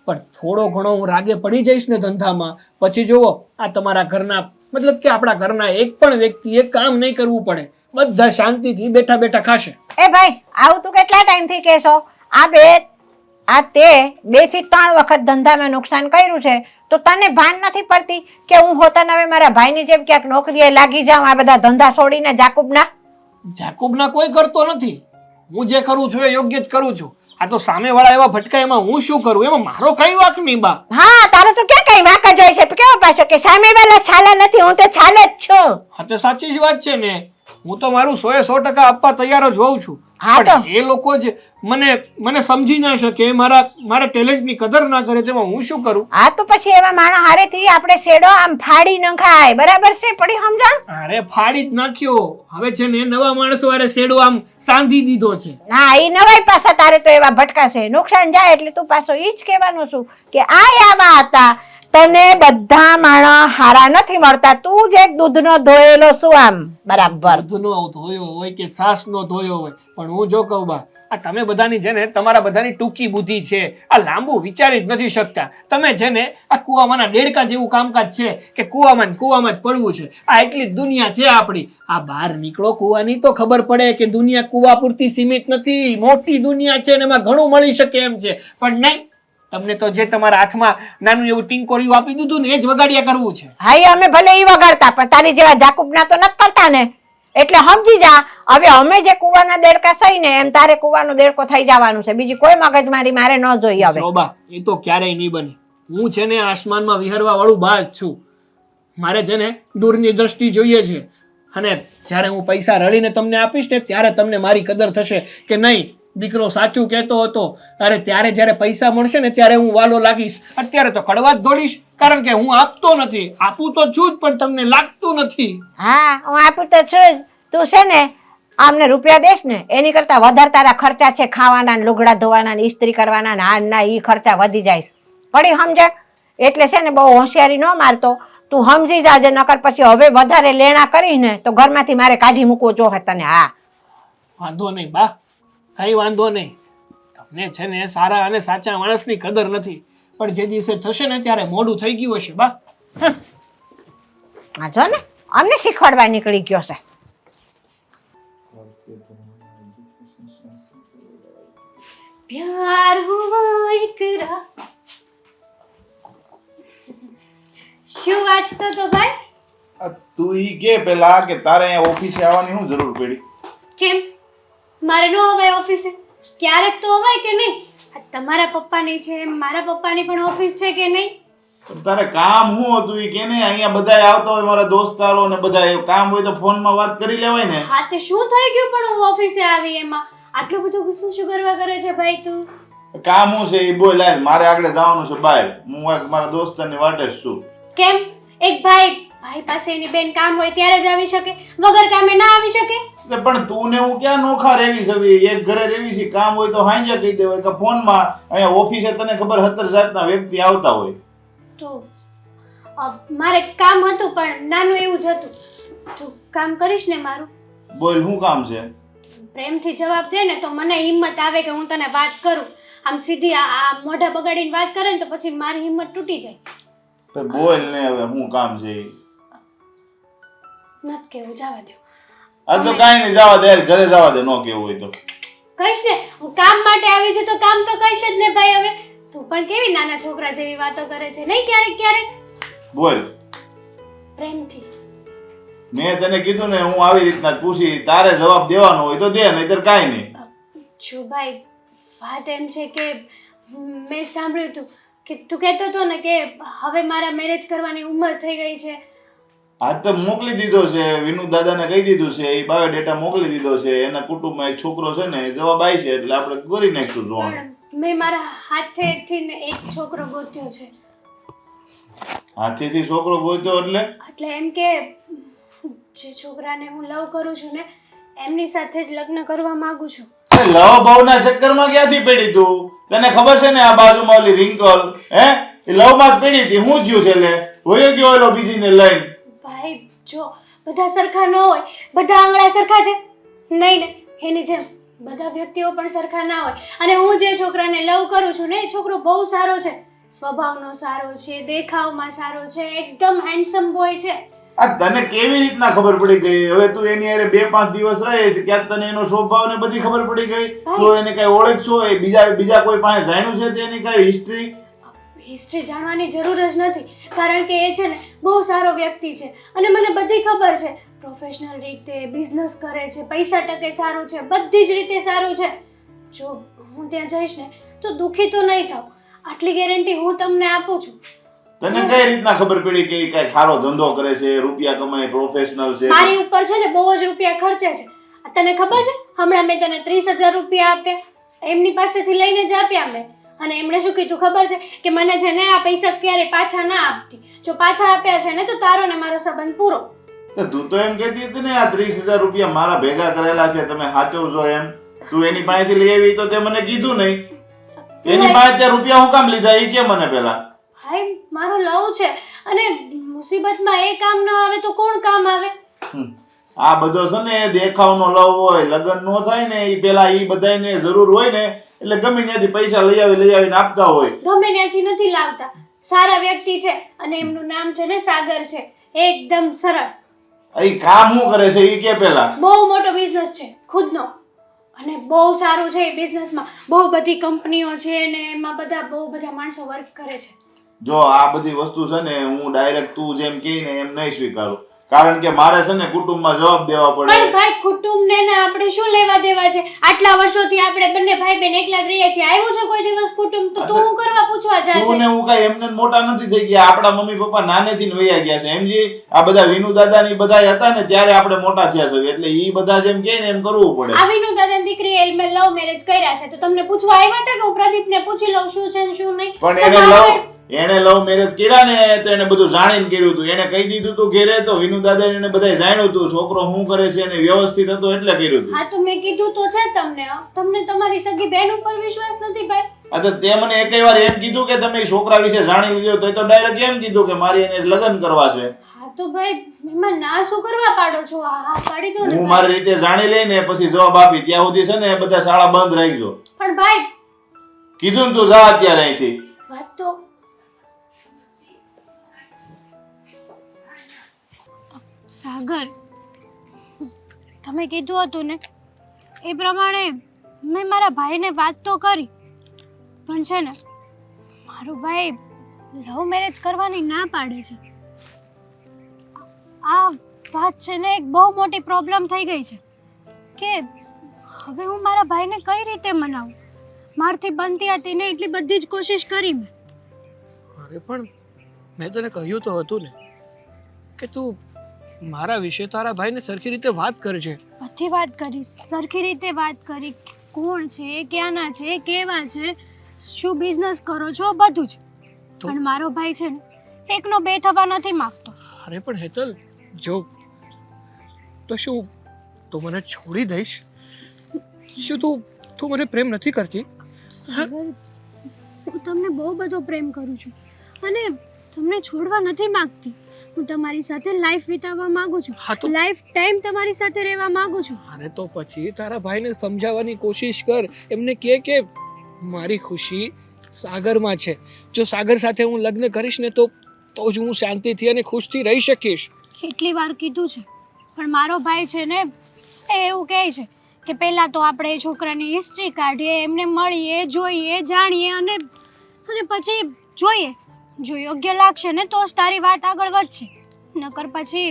પણ થોડો ઘણો હું રાગે પડી જઈશ ને ધંધામાં, પછી જુઓ આ તમારા ઘરના, મતલબ કે આપણા ઘરના એક પણ વ્યક્તિએ કામ નહીં કરવું પડે. બધા શાંતિથી બેઠા બેઠા ખાશે. એ ભાઈ, આવું તું કેટલા ટાઈમથી કહેશો? તે 2 થી 3 વખત ધંધામાં નુકસાન કર્યું છે તો તને ભાન નથી પડતી કે હું હોતા હવે મારા ભાઈની જેમ ક્યાંક નોકરીએ લાગી જાઉં? આ બધા ધંધા છોડીને જાકુબના કોઈ કરતો નથી. હું જે કરું છું એ યોગ્ય જ કરું છું. આ તો સામેવાળા એવા ભટકાય, એમાં હું શું કરું? એમાં મારો કઈ વાંક નહીં બા. હા, તારો તો ક્યાં કઈ વાંક જ હોય છે. કેવો પાછો કે સામેવાળા છાલા નથી, હું તો છાલે જ છું. હા તો સાચી જ વાત છે ને. હું તો મારું 100% આપવા તૈયાર જ હોઉં છું. હા તો એ લોકો જ મને સમજી ના શકે, મારા ટેલેન્ટની કદર ના કરે, તેમાં હું શું કરું? હા તો પછી એવા માણસ હારેથી આપણે શેડો આમ ફાડી ન ખાય, બરાબર છે? પડી સમજણ? અરે ફાડી જ નાખ્યો. હવે છે ને નવા માણસો વારે શેડો આમ સાંધી દીધો છે. ના, એ નવાઈ પાછા તારે તો એવા ભટકાશે. નુકસાન જાય એટલે તું પાછો ઈ જ કહેવાનું છું કે આવા હતા. તને બધા માણસ હારા નથી મળતા. તું જ એક દૂધનો ધોયેલો શું આમ બરાબર. દૂધનો ધોયો હોય કે સાસનો ધોયો હોય, પણ હું જો કહું બા, આ તમે બધાની છે ને તમારા બધાની ટૂંકી બુદ્ધિ છે. આ લાંબુ વિચારી જ નથી શકતા. તમે છે ને આ કુવામાંના દેડકા જેવું કામકાજ છે કે કુવામાં જ પડવું છે. આ એટલી જ દુનિયા છે આપણી. આ બહાર નીકળો, કુવાની તો ખબર પડે કે દુનિયા કુવા પૂરતી સીમિત નથી. મોટી દુનિયા છે ને એમાં ઘણું મળી શકે એમ છે. પણ નહીં, તમને તો જે તમારા હાથમાં નાનું એવું ટીંકોરિયું આપી દીધું ને એ જ વગાડ્યા કરવું છે. હા, અમે ભલે ઈ વગાડતા, પણ તારી જેવા જાકુબના તો નથી કરતા ને. એટલે સમજી જા, હવે અમે જે કુવાના દેડકા સહી ને એમ તારે કુવાનો દેડકો થઈ જવાનું છે. બીજી કોઈ મગજમારી મારે ન જોઈએ હવે. બા, એ તો ક્યારેય નહીં બને. હું છે ને આસમાનમાં વિહરવા વાળું બાજ છું. મારે છે ને દૂરની દ્રષ્ટિ જોઈએ છે. અને જ્યારે હું પૈસા રળીને તમને આપીશ ને ત્યારે તમને મારી કદર થશે કે નહીં, દીકરો સાચું કહેતો હતો. અરે ત્યારે જ્યારે પૈસા મળશે ને ત્યારે હું વાલો લાગીશ. અત્યારે તો કડવા જ દોડીશ. કારણ કે હું આપતો નથી. આપું તો છું જ પણ તમને લાગતું નથી. હા હું આપું તો છું જ. તું છે ને આમને રૂપિયા દેશ ને એની કરતા વધારે તારા ખર્ચા છે, ખાવાના ને લુગડા ધોવાના ને ઇસ્ત્રી કરવાના ને આ ના ઈ ખર્ચા વધી જાય પડી સમજણ. એટલે છે ને બહુ હોશિયારી ન મારતો. તું સમજી જાજે નકર પછી હવે વધારે લેણા કરીને તો ઘરમાંથી મારે કાઢી મૂકવો જોહે તને. હા વાંધો નહીં બા, કઈ વાંધો નહીં. તમને છે ને સારા અને સાચા માણસની કદર નથી, પણ જે દિવસે થશે ને ત્યારે મોડું થઈ ગયું હશે બા. આ જો ને અમને શીખવાડવા નીકળી ગયો છે. प्यार हुआ इकरार। શું વાંચતો તો ભાઈ? તું ઈ કે પેલા કે તારે અહીંયા ઓફિસે આવવાની શું જરૂર પડી? કેમ મારે ન અવાય ઓફિસે? ક્યારેક તો અવાય કે નહીં? આ તમારા પપ્પાની છે, મારા પપ્પાની પણ ઓફિસ છે કે નહીં? પણ તારે કામ શું હતું ઈ કે ને? અહીંયા બધાય આવતા હોય મારા દોસ્તારો ને બધા, કામ હોય તો ફોનમાં વાત કરી લેવાય ને. હા તે શું થઈ ગયું પણ હું ઓફિસે આવી એમાં? આટલું બધું ગુસ્સો શું કરવા કરે છે ભાઈ તું? કામ શું છે ઈ બોલ. યાર મારે આગળ જવાનું છે બહાર. હું એક મારા દોસ્તારની વાટે જ છું. કેમ એક ભાઈ પાસે એની બેન કામ હોય ત્યારે જ આવી શકે, વગર કામે ના આવી શકે? પણ તું ને હું ક્યાં નોખા રેવી છે? એક ઘરે રેવી છે, કામ હોય તો હાંજે કહી દેવાય કે ફોનમાં. અહીંયા ઓફિસે તને ખબર 17 જાતના વ્યક્તિ આવતા હોય. તો મારે કામ હતું પણ નાનું એવું જ હતું. તું કામ કરીશ ને મારું? બોલ શું કામ છે? પ્રેમથી જવાબ દે ને તો મને હિંમત આવે કે હું તને વાત કરું. આમ સીધી આ મોઢા બગાડીને વાત કરે ને તો પછી મારી હિંમત તૂટી જાય. તો બોલ ને હવે શું કામ છે? નત કેવું, જવા દો. આ તો કાઈ નહીં, જવા દે. ઘરે જવા દે, નો કેવું હોય તો. કહીશ ને હું કામ માટે આવી છું તો કામ તો કહીશ જ ને ભાઈ. હવે તું પણ કેવી નાના છોકરા જેવી વાતો કરે છે નહીં ક્યારેક ક્યારેક? બોલ. પ્રેમથી. મેં તને કીધું ને હું આવી રીતના જ પૂછી, તારે જવાબ દેવાનો હોય તો દે, નહીતર કાઈ નહીં. જો ભાઈ વાત એમ છે કે મેં સાંભળ્યું હતું કે તું કહેતો હતો ને કે હવે મારા મેરેજ કરવાની ઉંમર થઈ ગઈ છે. આજ તો મોકલી દીધો છે, વિનુ દાદાને કહી દીધું છે, એ બાયોડેટા મોકલી દીધો છે. એના કુટુંબમાં એક છોકરો છે ને, એ જવાબ આવી છે એટલે આપણે કરી નાખશું જોવાનું. પણ મેં મારા હાથેથી ને એક છોકરો ગોત્યો છે. હાથેથી છોકરો ગોત્યો એટલે એમ કે જે છોકરાને હું લવ કરું છું ને એમની સાથે જ લગ્ન કરવા માંગુ છું. લવ ભાવના ચક્કરમાં ક્યાંથી પડી તું? તને ખબર છે ને આ બાજુમાં ઓલી રિંકલ એ લવ માં જ પડી હતી. શું થયું છે? એટલે હોયો ગયો એલો બીજીને લઈને. ભાઈ જો બધા સરખા ન હોય, બધા આંગળા સરખા છે નહીં ને, એની જેમ બધા વ્યક્તિઓ પણ સરખા ના હોય. અને હું જે છોકરાને લવ કરું છું ને એ છોકરો બહુ સારો છે, સ્વભાવનો સારો છે, દેખાવમાં સારો છે, એકદમ હેન્ડસમ બોય છે. આ તને કેવી રીતના ખબર પડી ગઈ? હવે તું એની હારે 2-5 દિવસ રહે છે, ક્યાંક તને એનો સ્વભાવ ને બધી ખબર પડી ગઈ? તો એને કઈ ઓળખશો? એ બીજા કોઈ પાસે જાણ્યું છે તેની કઈ હિસ્ટ્રી જાણવાની જરૂર જ નથી, કારણ કે એ છે ને બહુ સારો વ્યક્તિ છે અને મને બધી ખબર છે. પ્રોફેશનલ રીતે બિઝનેસ કરે છે, પૈસા ટકે સારું છે, બધી જ રીતે સારું છે. જો હું ત્યાં જઈશ ને તો દુઃખી તો નહીં થાવ, આટલી ગેરંટી હું તમને આપું છું. તને કઈ રીતના ખબર પડી કે કઈ સારો ધંધો કરે છે, રૂપિયા કમાય, પ્રોફેશનલ છે? મારી ઉપર છે ને બહુ જ રૂપિયા ખર્ચે છે. તને ખબર છે હમણાં મેં તને 30,000 રૂપિયા આપ્યા, એમની પાસેથી લઈને જ આપ્યા મેં. અને એમણે શું કીધું ખબર છે કે મને છે ને આ પૈસા ક્યારે પાછા ના આપતી. જો પાછા આપ્યા છે ને તો તારો ને મારો સંબંધ પૂરો. તું તો એમ કહેતી હતી ને આ 30,000 રૂપિયા મારા ભેગા કરેલા છે, તમે સાચવજો એમ. તું એની પાસેથી લઈ આવી તો તે મને કીધું નહીં. એની પાસે ત્યાં રૂપિયા હું કામ લીધા એ કે મને પેલા? ભાઈ મારો લવ છે અને મુસીબતમાં એ કામ ન આવે તો કોણ કામ આવે? આ બધો છે ને દેખાવનો લવ હોય, લગ્ન નો થાય ને એ પેલા એ બધાને જરૂર હોય ને એટલે ગમે ત્યાંથી પૈસા લઈ આવીને આપતા હોય. ગમે ત્યાંથી નથી લાવતા, સારા વ્યક્તિ છે અને એમનું નામ છે ને સાગર છે, એકદમ સરળ. એ કામ શું કરે છે એ કે પેલા? બહુ મોટો બિઝનેસ છે ખુદનો અને બહુ સારું છે. એ બિઝનેસમાં બહુ બધી કંપનીઓ છે ને એમાં બહુ બધા માણસો વર્ક કરે છે. જો આ બધી વસ્તુ છે ને હું ડાયરેક્ટ તું જેમ કહી ને એમ નહીં સ્વીકારું, કારણ કે મારે છે ને કુટુંબમાં જવાબ દેવા પડે. પણ ભાઈ કુટુંબને ને આપણે શું લેવા દેવા છે? આટલા વર્ષોથી આપણે બંને ભાઈ બહેન એકલા જ રહીએ છીએ. આવ્યું છે કોઈ દિવસ કુટુંબ તો તું હું કરવા પૂછવા જા છે? તું ને હું કઈ એમને મોટા નથી થઈ ગયા. આપણા મમ્મી પપ્પા નાનેથી વયા ગયા છે એમજી. આ બધા વિનુ દાદા ની બધા હતા ને ત્યારે આપણે મોટા થયા છે, એટલે ઈ બધા જેમ કહે ને એમ કરવું પડે. આ વિનુ દાદાની દીકરી લવ મેરેજ કર્યા છે તો તમને પૂછવા આવ્યા હતા કે હું પ્રદીપને પૂછી લઉં શું છે ને શું નહીં? પણ એને એણે લવ મેરેજ કર્યા ને તો એને બધું જાણીને કર્યું હતું. એને કહી દીધું હતું ઘેરે તો વિનુ દાદા એને બધાય જાણ્યું હતું છોકરો શું કરે છે અને વ્યવસ્થિત હતો એટલે કર્યું હતું. હા તો મેં કીધું તો છે તમને તમારી સગી બેન ઉપર વિશ્વાસ નથી ભાઈ? આ તો તે મને એકેય વાર એમ કીધું કે તમે ઈ છોકરા વિશે જાણી લીધું તો ડાયરેક્ટ એમ કીધું કે મારી એને લગ્ન કરવા છે. હા તો ભાઈ એમાં ના શું કરવા પાડો છો? હા પાડી દો ને હું મારી રીતે જાણી લઈને પછી જવાબ આપી. ત્યાં સુધી છે ને બધા શાળા બંધ રાખજો. પણ ભાઈ કીધું ને તું જા અત્યારે અહીંથી. વાત તો સાગર તમે કીધું હતું ને એ પ્રમાણે મેં મારા ભાઈને વાત તો કરી, પણ છે ને મારો ભાઈ લવ મેરેજ કરવાની ના પાડે છે. આ વાત છે ને એક બહુ મોટી પ્રોબ્લેમ થઈ ગઈ છે કે હવે હું મારા ભાઈને કઈ રીતે મનાવું? મારથી બનતી હતી ને એટલી બધી જ કોશિશ કરી મેં. અરે પણ મેં તને કહ્યું તો હતું ને કે તું મારા વિશે તારા ભાઈને સરખી રીતે વાત કરજે. બધી વાત કરી, સરખી રીતે વાત કરી, કોણ છે, ક્યાંના છે, કેવા છે, શું બિઝનેસ કરો છો, બધું જ. તો? પણ મારો ભાઈ છે ને એકનો બે થવા નથી માંગતો. અરે પણ હેતલ, જો તો શું તું મને છોડી દઈશ? શું તું મને પ્રેમ નથી કરતી? સાગર, હું તમને બહુ બધો પ્રેમ કરું છું અને તમને છોડવા નથી માંગતી. હું તમારી સાથે લાઈફ વિતાવવા માંગુ છું, હા તો? લાઈફ ટાઈમ તમારી સાથે રહેવા માંગુ છું. અરે તો પછી તારા ભાઈને સમજાવવાની કોશિશ કર. એમને કે મારી ખુશી સાગરમાં છે. જો સાગર સાથે હું લગ્ન કરીશ ને તો જ હું શાંતિથી અને ખુશથી રહી શકીશ. કેટલી વાર કીધું છે, પણ મારો ભાઈ છે ને એ એવું કહે છે કે પહેલાં તો આપણે એ છોકરાની હિસ્ટ્રી કાઢીએ, એમને મળીએ, જોઈએ, જાણીએ અને પછી જોઈએ. જો યોગ્ય લાગશે ને તો જ તારી વાત આગળ વધશે, નકર પછી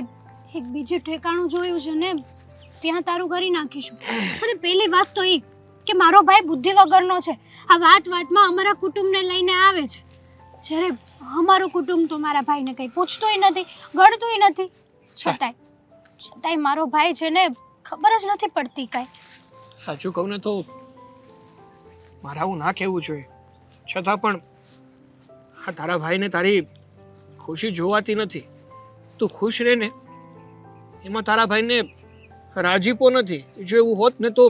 એક બીજું ઠેકાણું જોયું છે ને ત્યાં તારું કરી નાખીશું. અને પહેલી વાત તો એ કે મારો ભાઈ બુદ્ધિ વગરનો છે. આ વાતમાં અમારા કુટુંબને લઈને આવે છે, જ્યારે અમારું કુટુંબ તો મારા ભાઈને કંઈ પૂછતુંય નથી, ગણતુંય નથી. છતાંય મારો ભાઈ છે ને ખબર જ નથી પડતી કાંઈ. સાચું કહું ને તો મારે આવું ના કહેવું જોઈએ, છતાં પણ આ તારા ભાઈને તારી ખુશી જોવાતી નથી. તું ખુશ રહે ને એમાં તારા ભાઈને રાજીપો નથી. જો એવું હોત ને તો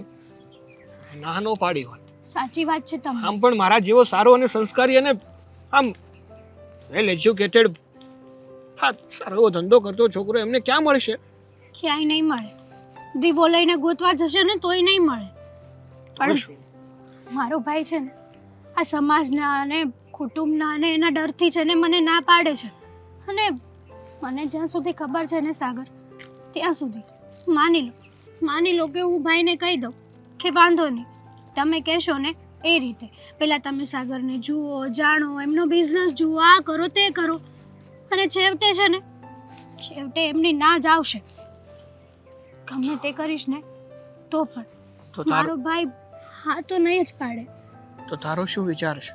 ના ન પાડી હોત. સાચી વાત છે તમારી. આમ પણ મારા જેવો સારો અને સંસ્કારી અને આમ વેલ એજ્યુકેટેડ, હા, સારો એવો ધંધો કરતો છોકરો એમને ક્યાં મળશે? ક્યાંય નહીં મળે. દીવો લઈને ગોતવા જશે ને તોય નહીં મળે. પણ મારો ભાઈ છે ને આ સમાજના અને કુટુંબના અને એના ડરથી છે ને મને ના પાડે છે. અને મને જ્યાં સુધી ખબર છે ને સાગર, ત્યાં સુધી માની લો કે હું ભાઈને કહી દઉં કે વાંધો નહીં, તમે કહેશો ને એ રીતે પહેલાં તમે સાગરને જુઓ, જાણો, એમનો બિઝનેસ જુઓ, આ કરો તે કરો, અને છેવટે એમની ના જ આવશે. ગમે તે કરીશ ને તો પણ મારો ભાઈ હા તો નહીં જ પાડે. તો તારો શું વિચાર છે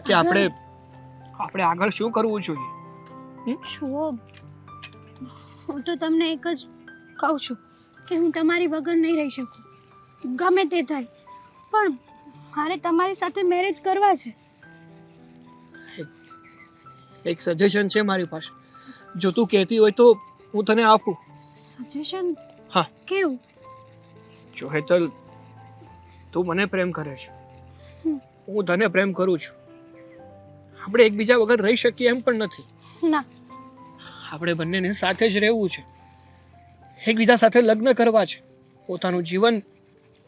કે આપણે આગળ શું કરવું જોઈએ? જુઓ, હું તો તમને એક જ કહું છું કે હું તમારી વગર નહીં રહી શકું, ગમે તે થાય, પણ મારે તમારી સાથે મેરેજ કરવા છે. એક સજેશન છે મારી પાસે, જો તું કહેતી હોય તો હું તને આપું. સજેશન? હા. કેવું? જો હેતલ, તું મને પ્રેમ કરે છે, હું તને પ્રેમ કરું છું. આપણે એકબીજા વગર રહી શકીએ એમ પણ નથી. ના, આપણે બંનેને સાથે જ રહેવું છે, એકબીજા સાથે લગ્ન કરવા છે, પોતાનું જીવન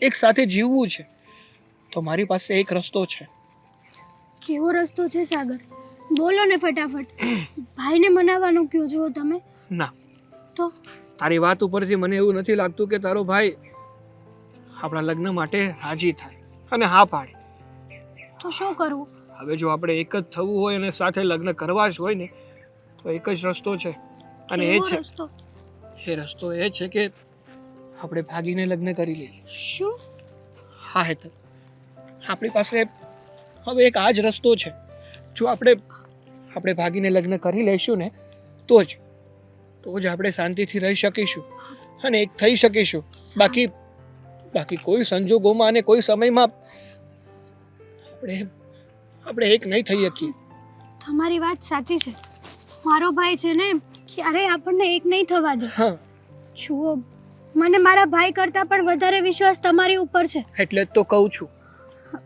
એક સાથે જીવવું છે. તો મારી પાસે એક રસ્તો છે. કેવો રસ્તો છે સાગર? બોલો ને ફટાફટ. ભાઈને મનાવવાનું કહો છો તમે? ના, તો તારી વાત ઉપરથી મને એવું નથી લાગતું કે તારો ભાઈ આપણા લગ્ન માટે રાજી થાય અને હા પાડે. તો શું કરવું? હવે જો આપણે એક જ થવું હોય અને સાથે લગ્ન કરવા જ હોય ને તો એક જ રસ્તો છે, અને એ છે રસ્તો એ છે કે આપણે ભાગીને લગ્ન કરી લઈએ. શું? હા હેતલ, આપણી પાસે હવે એક આ જ રસ્તો છે. જો આપણે ભાગીને લગ્ન કરી લઈશું ને તો જ આપણે શાંતિથી રહી શકીશું અને એક થઈ શકીશું. બાકી કોઈ સંજોગોમાં અને કોઈ સમયમાં આપણે એક નહીં થઈ શકીએ. તમારી વાત સાચી છે. મારો ભાઈ છે ને ક્યારેય આપણને એક નહીં થવા દે. હા જુઓ, મને મારા ભાઈ કરતાં પણ વધારે વિશ્વાસ તમારી ઉપર છે. એટલે જ તો કહું છું,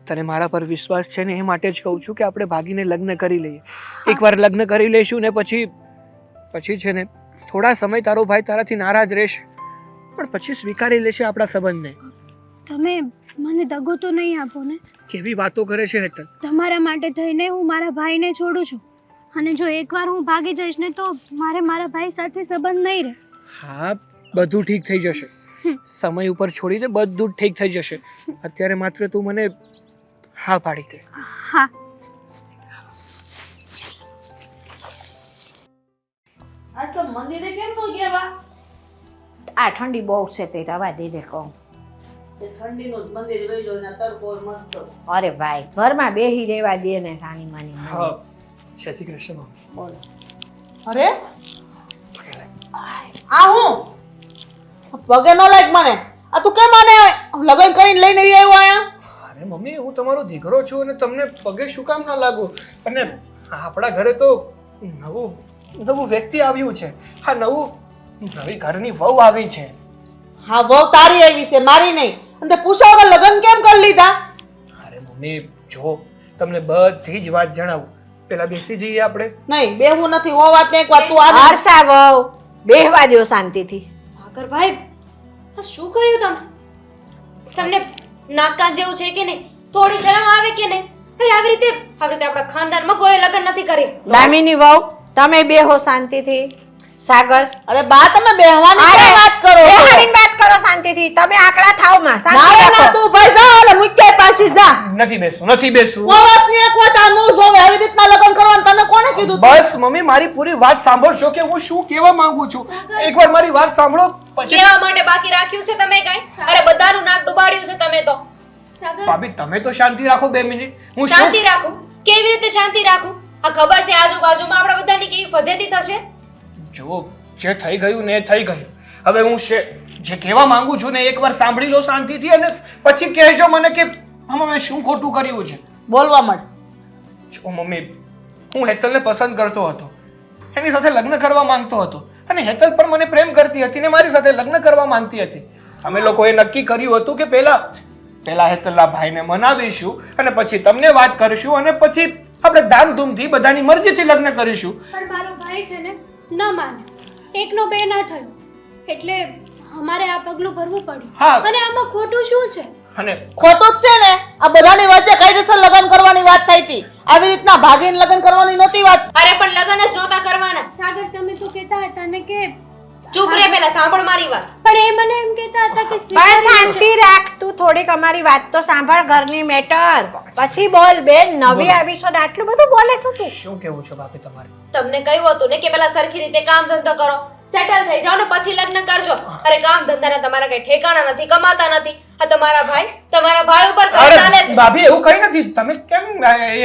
તને મારા પર વિશ્વાસ છે ને એ માટે જ કહું છું કે આપણે ભાગીને લગ્ન કરી લઈએ. એકવાર લગ્ન કરી લઈશું ને પછી છે ને થોડા સમય તારો ભાઈ તારાથી નારાજ રહેશે, પણ પછી સ્વીકારી લેશે આપણા સંબંધને. તમે મને દગો તો નહીં આપો ને? કેવી વાતો કરે છે હેતલ. તમારા માટે થઈને હું મારા ભાઈને છોડું છું, અને જો એકવાર હું ભાગી જઈશ ને તો મારે મારા ભાઈ સાથે સંબંધ નહીં રહે. હા, બધું ઠીક થઈ જશે. સમય ઉપર છોડીને બધું ઠીક થઈ જશે. અત્યારે માત્ર તું મને હા પાડી દે. હા. આજ તો મંદિરે કેમ ન ગયા બા? આ ઠંડી બહુ છે તે રવા દે દે કહું. તે ઠંડીનું જ મંદિર વઈ જો ને તડકો મસ્ત. અરે ભાઈ ઘરમાં બેહી રહેવા દે ને સાની માની. હા, જય શ્રી કૃષ્ણ. બોલો. અરે આ હું પગે ન લાગ મને. આ તું કેમ આને લગન કરીને લઈને આવ્યો અહીંયા? અરે મમ્મી, હું તમારો દીકરો છું અને તમને પગે શું કામ ના લાગુ? અને આપણા ઘરે તો નવું વ્યક્તિ આવ્યું છે. હા, નવી ઘરની વહુ આવી છે. હા, બહુ તારી આવી છે, મારી નહીં. અને તે પૂછા વગર લગન કેમ કરી લીધા? અરે મમ્મી, જો તમને બધી જ વાત જણાવું. પેલા બેસી જઈએ આપણે. નહીં, બેહવું નથી. ઓ વાત ને એક વાત તું આ હર્ષા વહુ બેહવા દ્યો શાંતિથી. સાગરભાઈ, આ શું કર્યું તમે? તમને નાકાન જેવું છે કે નહીં? થોડી શરમ આવે કે નહીં? અરે આવી રીતે આપણા ખાનદાનમાં કોઈ લગ્ન નથી કરી. દામિની વહુ તમે બેહો શાંતિથી. સાગર અરે બા, તમે બેહવાની કેમ વાત કરો છો? બેહાડીને વાત કરો શાંતિથી. તમે આકડા થાવ માં ના રે ના, તું ભાઈ જા એટલે મુક્કે પાછી જા. નથી બેસવું. ઓ વાત ની એક વાત આ નો જોવે. આવી રીતના લગન કરવાનું તને કોણે કીધું? બસ મમ્મી, મારી પૂરી વાત સાંભળશો કે હું શું કહેવા માંગુ છું? એકવાર મારી વાત સાંભળો પછી. કેવા માટે બાકી રાખ્યું છે તમે કઈ? અરે બધાનું નાક ડુબાડ્યું છે તમે તો. સાગર, ભાભી, તમે તો શાંતિ રાખો 2 મિનિટ. હું શું શાંતિ રાખું? કેવી રીતે શાંતિ રાખું? આ ખબર છે આજુબાજુમાં આપણા બધાની કેવી ફજેતી થશે? જો, જે થઈ ગયું ને એ થઈ ગયું. હવે હું જે કહેવા માંગુ છું ને એકવાર સાંભળી લો શાંતિથી, અને પછી કહેજો મને કે આમાં મેં શું ખોટું કર્યું છે. બોલવા માંડ. જો મમ્મી, હું હેતલને પસંદ કરતો હતો, એની સાથે લગ્ન કરવા માંગતો હતો, અને હેતલ પણ મને પ્રેમ કરતી હતી ને મારી સાથે લગ્ન કરવા માંગતી હતી. અમે લોકોએ નક્કી કર્યું હતું કે પહેલા હેતલના ભાઈને મનાવીશું અને પછી તમને વાત કરીશું, અને પછી આપણે ધામધૂમથી બધાની મરજીથી લગ્ન કરીશું. પણ મારો ભાઈ છે ને ન માને. એકનો બે ના થયું એટલે અમારે આ પગલું ભરવું પડ્યું. હા. અને આમાં ખોટું શું છે? અને ખોટું જ છે ને. આ બધાની વચ્ચે કાયદેસર લગન કરવાની વાત થઈ હતી. આવી રીતના ભાગીને લગન કરવાની નહોતી વાત. અરે પણ લગ્ન જ નહોતા કરવાના. સાગર, તમે તો કહેતા હતા ને કે ચૂપ રે, પેલા સાંભળ મારી વાત. પણ એ મને એમ કહેતા હતા કે બસ સ્વીકારી લેજો. શાંતિ રાખ. તું થોડીક અમારી વાત તો સાંભળ, ઘરની મેટર. પછી બોલ બેન. નવી આવી છો ને આટલું બધું બોલે છો તું? શું કેવું છે ભાભી તમારે? તમને કહ્યું હતું ને કે પેલા સરખી રીતે કામ ધંધો કરો, સેટલ થઈ જાઓ ને પછી લગ્ન કરજો. અરે કામ ધંધાના તમારા કઈ ઠેકાણા નથી, કમાતા નથી. આ તમારા ભાઈ ઉપર ઘર ચાલે અરે છે. ભાભી, એવું કઈ નથી. તમે કેમ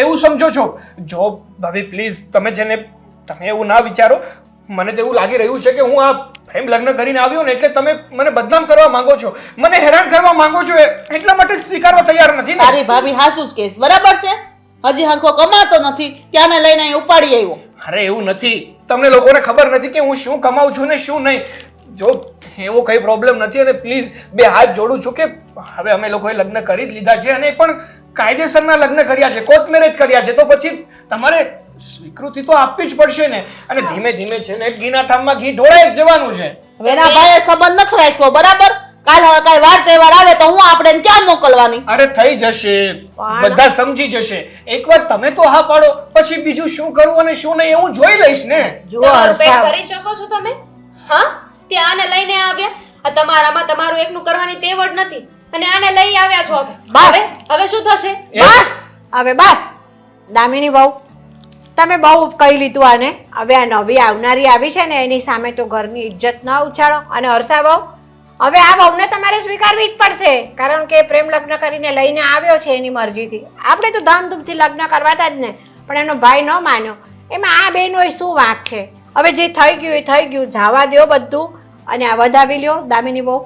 એવું સમજો છો? જો ભાભી પ્લીઝ, તમે છે ને તમે એવું ના વિચારો. મને તો એવું લાગી રહ્યું છે કે હું આ પ્રેમ લગ્ન કરીને આવ્યો ને એટલે તમે મને બદનામ કરવા માંગો છો, મને હેરાન કરવા માંગો છો, એટલા માટે સ્વીકારવા તૈયાર નથી ને. તારી ભાભી હાસુ જ કહેશ, બરાબર છે? હજી હરખો કમાતો નથી, ત્યાંને લઈને અહીં ઉપાડી આવ્યો. અરે એવું નથી. તમને લોકોને ખબર નથી કે હું શું કમાઉં છું ને શું નહીં. જો એવો કઈ પ્રોબ્લેમ નથી, અને પ્લીઝ 2 હાથ જોડું છું કે હવે અમે લોકોએ લગ્ન કરી જ લીધા છે, અને પણ કાયદેસરના લગ્ન કર્યા છે, કોર્ટ મેરેજ કર્યા છે, તો પછી તમારે સ્વીકૃતિ તો આપવી જ પડશે ને. અને ધીમે ધીમે છે ને ઘીના ઠામમાં ઘી ઢોળાઈ જ જવાનું છે. હવે એના ભાઈએ સંબંધ નથી રાખ્યો, બરાબર? કાલ હવે કઈ વાર તહેવાર આવે તો હું આપણે ક્યાં મોકલવાની? અરે થઈ જશે, બધા સમજી જશે. એકવાર તમે તો હા પાડો, પછી બીજું શું કરવું અને શું નહીં એ હું જોઈ લઈશ ને. જુઓ તમારું પેટ હર્ષા, ભરી શકો છો તમે? હા, ત્યાં આને લઈને આવ્યા. આ તમારામાં તમારું એકનું કરવાની તેવડ નથી, અને આને લઈ આવ્યા છો. હવે શું થશે? બસ હવે બસ. દામિની વહુ, તમે બહુ કહી લીધું આને. હવે આ નવી આવનારી આવી છે ને એની સામે તો ઘરની ઇજ્જત ન ઉછાળો. અને હર્ષા વહુ, હવે આ વહુને તમારે સ્વીકારવી જ પડશે, કારણ કે પ્રેમ લગ્ન કરીને લઈને આવ્યો છે એની મરજીથી. આપણે તો ધામધૂમથી લગ્ન કરવાતા જ ને, પણ એનો ભાઈ ન માન્યો. એમાં આ બેનો શું વાંક છે? હવે જે થઈ ગયું એ થઈ ગયું, જવા દો બધું, અને આ વધાવી લ્યો. દામિની બહુ,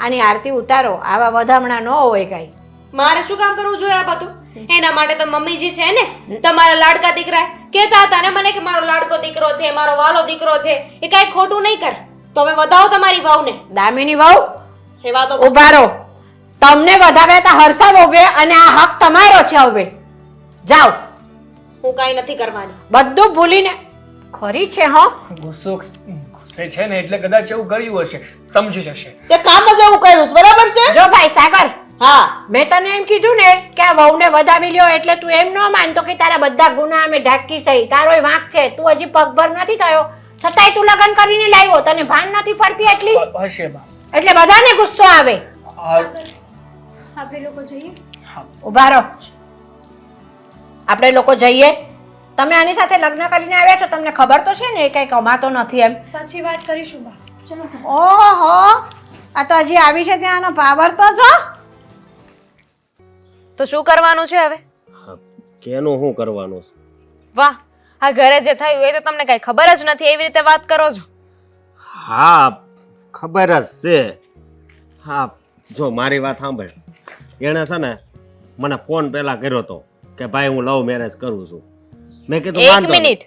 આની આરતી ઉતારો. આવા વધામણા ન હોય કાંઈ. મારે શું કામ કરવું જોઈએ આ બધું? એના માટે તો મમ્મીજી છે ને, તમારા લાડકા દીકરા કહેતા હતા ને મને કે મારો લાડકો દીકરો છે, મારો વાલો દીકરો છે, એ કાંઈ ખોટું નહીં કરે. તો હવે વધાવો તમારી વાવને. દામિની વહુ એ વાતો ઉભા રહો. તમને વધાવે તો હર્ષવ ઉભે અને આ હક તમારો છે. હવે જાઓ, હું કાંઈ નથી કરવાની. બધું ભૂલીને ખરી છે. હો ગુસ્સે છે ને એટલે કદાચ એવું કર્યું હશે, સમજી જશે. તે કામ જ એવું કર્યું છે, બરાબર છે? જો ભાઈ સાગર, હા, મેં તને એમ કીધું ને કે આ વહુને વધાવી લ્યો એટલે તું એમ ન માનતો કે તારા બધા ગુના અમે ઢાંકી સહી. તારોય વાંક છે. તું હજી પગભર નથી થયો છતાંય તું લગ્ન કરીને લાવ્યો. તને ભાન નથી પડતી એટલી? હશે બા. એટલે બધાને ગુસ્સો આવે. આપણે લોકો જઈએ. ઉભા રહો. આપણે લોકો જઈએ. તમે આની સાથે લગ્ન કરીને આવ્યા છો, તમને ખબર તો છે ને એ કઈ કમાતો નથી એમ. પછી વાત કરીશું બા. ચલો સર. ઓહો, આ તો હજી આવી છે ત્યાંનો પાવર તો જો. તો શું કરવાનું છે હવે? કેનું શું કરવાનું છે? વાહ, આ ઘરે જે થયું એ તો તમને કઈ ખબર જ નથી, એવી રીતે વાત કરો છો. હા, ખબર જ છે. હા, જો મારી વાત સાંભળ. એણે છે ને મને ફોન પહેલા કર્યો હતો કે ભાઈ હું લવ મેરેજ કરું છું. મેં કીધું એક વાંધો નહીં. મિનિટ,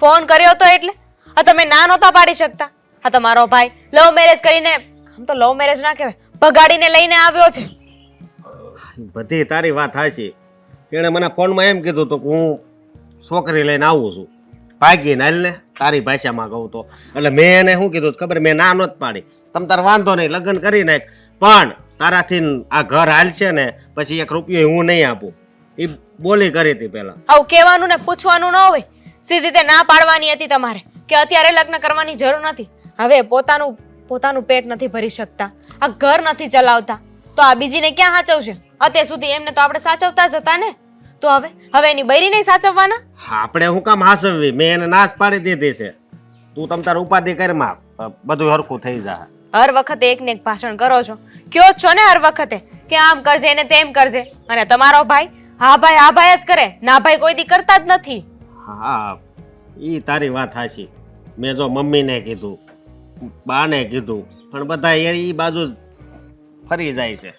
ફોન કર્યો તો એટલે આ તમે ના નહોતા પાડી શકતા? આ તમારો ભાઈ લવ મેરેજ કરીને, આમ તો લવ મેરેજ ના કહેવાય, ભગાડીને લઈને આવ્યો છે. બધી તારી વાત હાચી. એણે મને ફોનમાં એમ કીધું હતું કે હું છોકરી લઈને આવું છું, ભાગીને હાલ ને, તારી ભાષામાં કહું તો. એટલે મેં એને શું કીધું ખબર, મેં ના નહોત પાડી. તમ તાર વાંધો નહીં, લગ્ન કરી નાખ, પણ તારાથી આ ઘર હાલ છે ને પછી 1 રૂપિયો હું નહીં આપું. એ બોલી કરી હતી પહેલા. આવું કહેવાનું ને પૂછવાનું ન હોય, સીધી રીતે ના પાડવાની હતી તમારે કે અત્યારે લગ્ન કરવાની જરૂર નથી. હવે પોતાનું પેટ નથી ભરી શકતા, આ ઘર નથી ચલાવતા, તો આ બીજીને ક્યાં સાચવશે? અત્યાર સુધી એમને તો આપણે સાચવતા જ હતા ને, તો હવે એની બૈરી નહીં સાચવવાના? આપણે હું કામ હાસવવી? મેં એને નાશ પાડી દીધી છે. તું તમ તાર ઉપાધિ કરમાં, બધું હરખું થઈ જાય. હર વખતે એક ને એક ભાષણ કરો છો, કયો છો ને હર વખતે કે આમ કરજે ને તેમ કરજે, અને તમારો ભાઈ હા ભાઈ જ કરે, ના ભાઈ કોઈ દી કરતા જ નથી. હા, ઈ તારી વાત હાચી. મેં જો મમ્મીને કીધું, બાને કીધું, પણ બધા ઈ બાજુ જ ફરી જાય છે.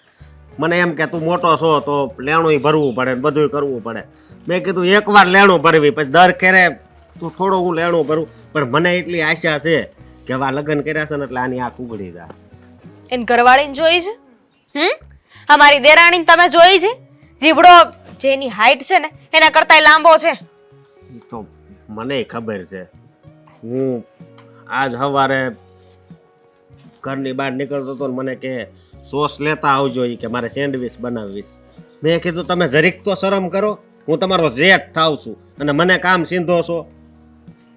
મને એમ કે તું મોટો છો તો લેણું ભરવું પડે, બધું કરવું પડે. મેં કીધું એકવાર લેણું ભરવી, પછી દર ખેરે તું થોડું હું લેણું ભરું. પણ મને એટલી આશા છે કે હવે આ લગ્ન કર્યા છે ને એટલે આની આંખ ઉગડી જાય. એને ઘરવાળીને જોઈ છે? અમારી દેરાણીને તમે જોઈ છે? જીબડો જેની હાઈટ છે ને એના કરતાંય લાંબો છે. ઈ તો મને ખબર છે. હું આજ સવારે ઘરની બહાર નીકળતો હતો ને મને કે સોસ લેતા આવજો, ઈ કે મારે સેન્ડવિચ બનાવવી. મેં કીધું તમે જરીક તો શરમ કરો, હું તમારો જેઠ થાવ છું અને મને કામ સીધો છો.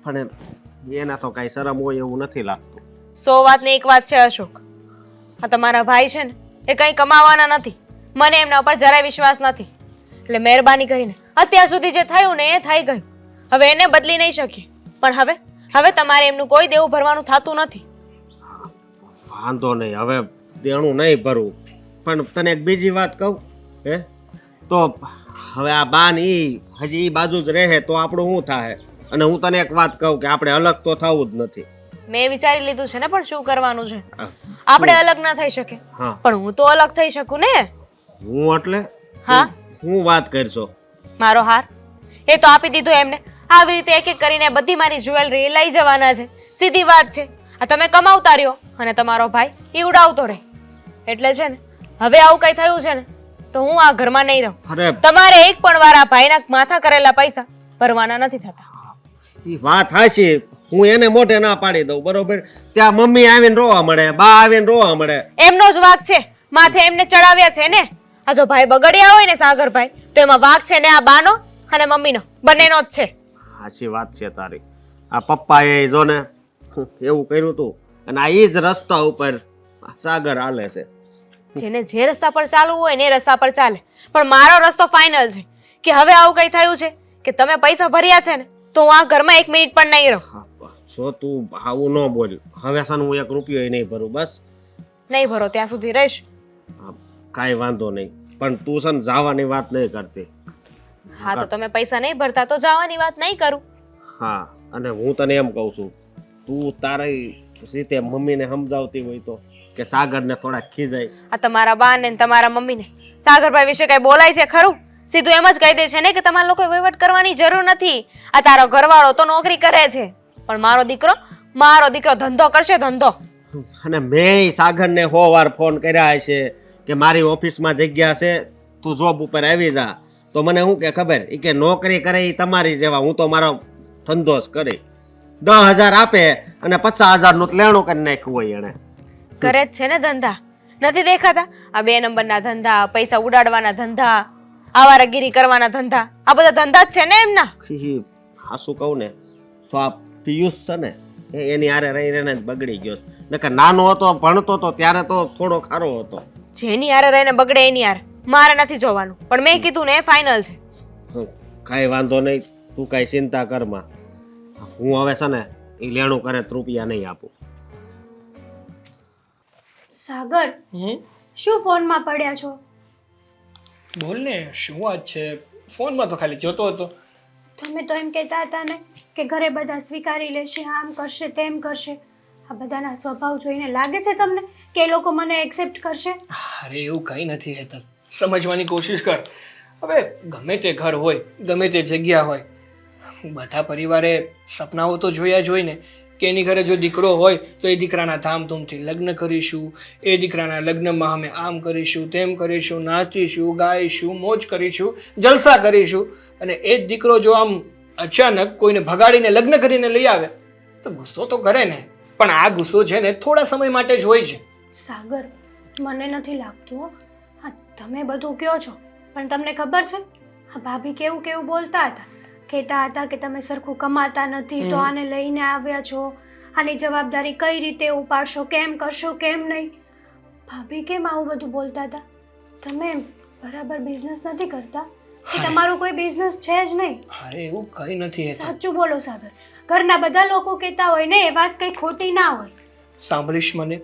પણ એના તો કાંઈ શરમ હોય એવું નથી લાગતું. 100 વાતની એક વાત છે અશોક, આ તમારા ભાઈ છે ને એ કંઈ કમાવાના નથી, મને એમના ઉપર જરાય વિશ્વાસ નથી. એટલે મહેરબાની કરીને અત્યાર સુધી જે થયું ને એ થઈ ગયું, હવે એને બદલી નહીં શકીએ. પણ હવે તમારે એમનું કોઈ દેવું ભરવાનું થતું નથી. વાંધો નહીં, હવે દેણું નહીં ભરવું. પણ તને એક બીજી વાત કહું, હે તો હવે આ બાન ઈ હજી ઈ બાજુ જ રહે તો આપણું શું થાય? અને હું તને એક વાત કહું કે આપણે અલગ તો થવું જ નથી. મેં વિચારી લીધું છે ને, પણ શું કરવાનું છે? હા. આપણે અલગ ના થઈ શકે, હા, પણ હું તો અલગ થઈ શકું ને. હું એટલે હા, હું વાત કરશો? મારો હાર એ તો આપી દીધો એમને. આવી રીતે એક એક કરીને બધી મારી જ્વેલરી લઈ જવાના છે, સીધી વાત છે. આ તમે કમાવતા રહ્યો અને તમારો ભાઈ એ ઉડાવતો રહે. એટલે છે ને હવે આવું કઈ થયું છે ને તો હું આ ઘરમાં નહીં રહું. અરે તમારે એક પણ વાર આ ભાઈના માથા કરેલા પૈસા ભરવાના નથી થતા. ઈ વાત હાચી. હું એને મોઢે ના પાડી દઉં, બરોબર? ત્યાં મમ્મી આવીને રોવા મળે, બા આવીને રોવા મળે. એમનો જ વાંક છે, માથે એમને ચડાવ્યા છે ને. આ જો ભાઈ બગડ્યા હોય ને સાગરભાઈ, તો એમાં વાંક છે ને આ બાનો અને મમ્મીનો, બંનેનો જ છે. સાચી વાત છે તારી. આ પપ્પાએ જો ને એવું કર્યું હતું અને આ ઈ જ રસ્તા ઉપર સાગર હાલે છે. જેને જે રસ્તા પર ચાલવું હોય ને એ રસ્તા પર ચાલે, પણ મારો રસ્તો ફાઇનલ છે કે હવે આવું કઈ થયું છે કે તમે પૈસા ભર્યા છે ને તો હું આ ઘરમાં 1 મિનિટ પણ નહીં રહું. હા, જો તું આવું ન બોલ. હવે છે ને હું 1 રૂપિયો નહીં ભરું, બસ. નહીં ભરો ત્યાં સુધી રહીશ. હા, કાંઈ વાંધો નહીં, પણ તું છે ને જવાની વાત નહીં કરતી. હા, તો તમે પૈસા નહીં ભરતા તો જવાની વાત નહીં કરું. હા, અને હું તને એમ કહું છું, તું તારી રીતે મમ્મીને સમજાવતી હોય તો કે સાગરને થોડા ખીજાય. આ તમારા બા ને તમારા મમ્મીને સાગરભાઈ વિશે કઈ બોલાય છે ખરું? સીધું એમ જ કહી દે છે ને કે તમારે લોકોએ વહીવટ કરવાની જરૂર નથી. આ તારો ઘરવાળો તો નોકરી કરે છે, પણ મારો દીકરો ધંધો કરશે, ધંધો. અને મેં સાગરને 100 વાર ફોન કર્યા છે કે મારી ઓફિસમાં જગ્યા છે, તું જોબ ઉપર આવી જા. તો મને શું કે ખબર, એ કે નોકરી કરે એ તમારી જેવા, હું તો મારો ધંધો જ કરી. 10,000 આપે અને 50,000 નું લેણું કરી નાખ્યું હોય એને. કરે જ છે ને ધંધા, નથી દેખાતા? આ 2 નંબરના ધંધા, પૈસા ઉડાડવાના ધંધા, આવારાગીરી કરવાના ધંધા, આ બધા ધંધા જ છે ને એમના. હાસું કહું ને તો આ પિયુષ છે ને એની હારે રહી રહીને જ બગડી ગયો. નકર નાનો હતો, ભણતો હતો ત્યારે તો થોડો ખારો હતો. જેની હારે રહીને બગડે એની હારે મારે નથી જોવાનું, પણ મેં કીધું ને એ ફાઇનલ છે. કાંઈ વાંધો નહીં, તું કાંઈ ચિંતા કરમાં. હું હવે છે ને એ લેણું કરે તો રૂપિયા નહીં આપું. સાગર, શું ફોનમાં પડ્યા છો? બોલ ને, શું વાત છે? ફોનમાં તો ખાલી જોતો હતો. તમે તો એમ કહેતા હતા ને કે ઘરે બધા સ્વીકારી લેશે, આમ કરશે તેમ કરશે. આ બધાના સ્વભાવ જોઈને લાગે છે તમને કે એ લોકો મને એક્સેપ્ટ કરશે? અરે એવું કંઈ નથી હેતલ, સમજવાની કોશિશ કર. હવે ગમે તે ઘર હોય, ગમે તે જગ્યા હોય, બધા પરિવારે સપનાઓ તો જોયા જ હોય ને કે એની ઘરે જો દીકરો હોય તો એ દીકરાના ધામધૂમથી લગ્ન કરીશું, એ દીકરાના લગ્નમાં અમે આમ કરીશું, તેમ કરીશું, નાચીશું, ગાઈશું, મોજ કરીશું, જલસા કરીશું. અને એ જ દીકરો જો આમ અચાનક કોઈને ભગાડીને લગ્ન કરીને લઈ આવે તો ગુસ્સો તો કરે ને, પણ આ ગુસ્સો છે ને થોડા સમય માટે જ હોય છે. સાગર, મને નથી લાગતું હો. હા, તમે બધું કહો છો, પણ તમને ખબર છે આ ભાભી કેવું કેવું બોલતા હતા? કહેતા હતા કે તમે સરખું કમાતા નથી તો આને લઈને આવ્યા છો, આની જવાબદારી કઈ રીતે ઉપાડશો, કેમ કરશો, કેમ નહીં. ભાભી કેમ આવું બધું બોલતા હતા? તમે બરાબર બિઝનેસ નથી કરતા કે તમારો કોઈ બિઝનેસ છે જ નહીં? અરે એવું કંઈ નથી હેતલ. સાચું બોલો સાગર, ઘરના બધા લોકો કહેતા હોય ને એ વાત કઈ ખોટી ના હોય. સાંભળીશ મને?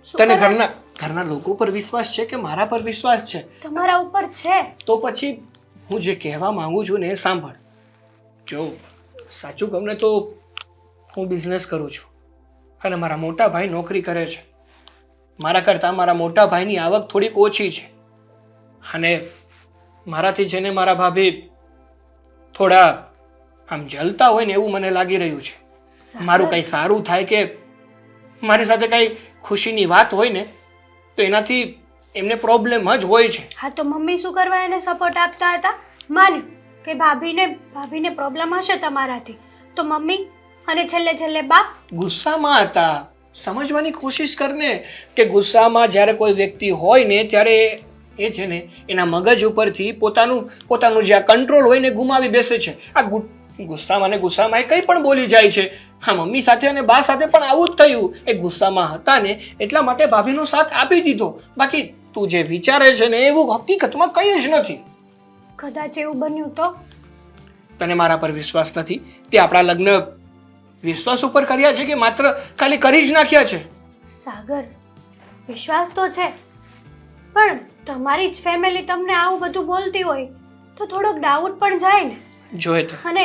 શું તને કરે? ઘરના લોકો પર વિશ્વાસ છે કે મારા પર વિશ્વાસ છે? તમારા ઉપર છે. તો પછી હું જે કહેવા માંગુ છું ને એ સાંભળ. જો સાચું કહું ને તો હું બિઝનેસ કરું છું અને મારા મોટા ભાઈ નોકરી કરે છે. મારા કરતાં મારા મોટા ભાઈની આવક થોડીક ઓછી છે અને મારાથી છે ને મારા ભાભી થોડા આમ જલતા હોય ને એવું મને લાગી રહ્યું છે. મારું કંઈ સારું થાય કે મારી સાથે કંઈ ખુશીની વાત હોય ને તો એનાથી એમને પ્રોબ્લેમ જ હોય છે. હા, તો મમ્મી શું કરવા એને સપોર્ટ આપતા હતા? માન્યું કે ભાભીને પ્રોબ્લેમ હશે તમારાથી, તો મમ્મી અને છેલ્લે બા ગુસ્સામાં હતા. સમજવાની કોશિશ કરને કે ગુસ્સામાં જ્યારે કોઈ વ્યક્તિ હોય ને ત્યારે એ છે ને એના મગજ ઉપરથી પોતાનું જે આ કંટ્રોલ હોય ને ગુમાવી બેસે છે. આ ગુસ્સામાં ને ગુસ્સામાં એ કંઈ પણ બોલી જાય છે. હા, મમ્મી સાથે અને બા સાથે પણ આવું જ થયું. એ ગુસ્સામાં હતા ને એટલા માટે ભાભીનો સાથ આપી દીધો. બાકી તું જે વિચારે છે ને એવું હકીકતમાં કંઈ જ નથી. કદાચ એવું બન્યું તો? તને મારા પર વિશ્વાસ નથી? તે આપણા લગ્ન વિશ્વાસ ઉપર કર્યા છે કે માત્ર ખાલી કરી જ નાખ્યા છે? સાગર, વિશ્વાસ તો છે, પણ તમારી જ ફેમિલી તમને આવું બધું બોલતી હોય તો થોડોક ડાઉટ પણ જાય ને. જોએ તો અને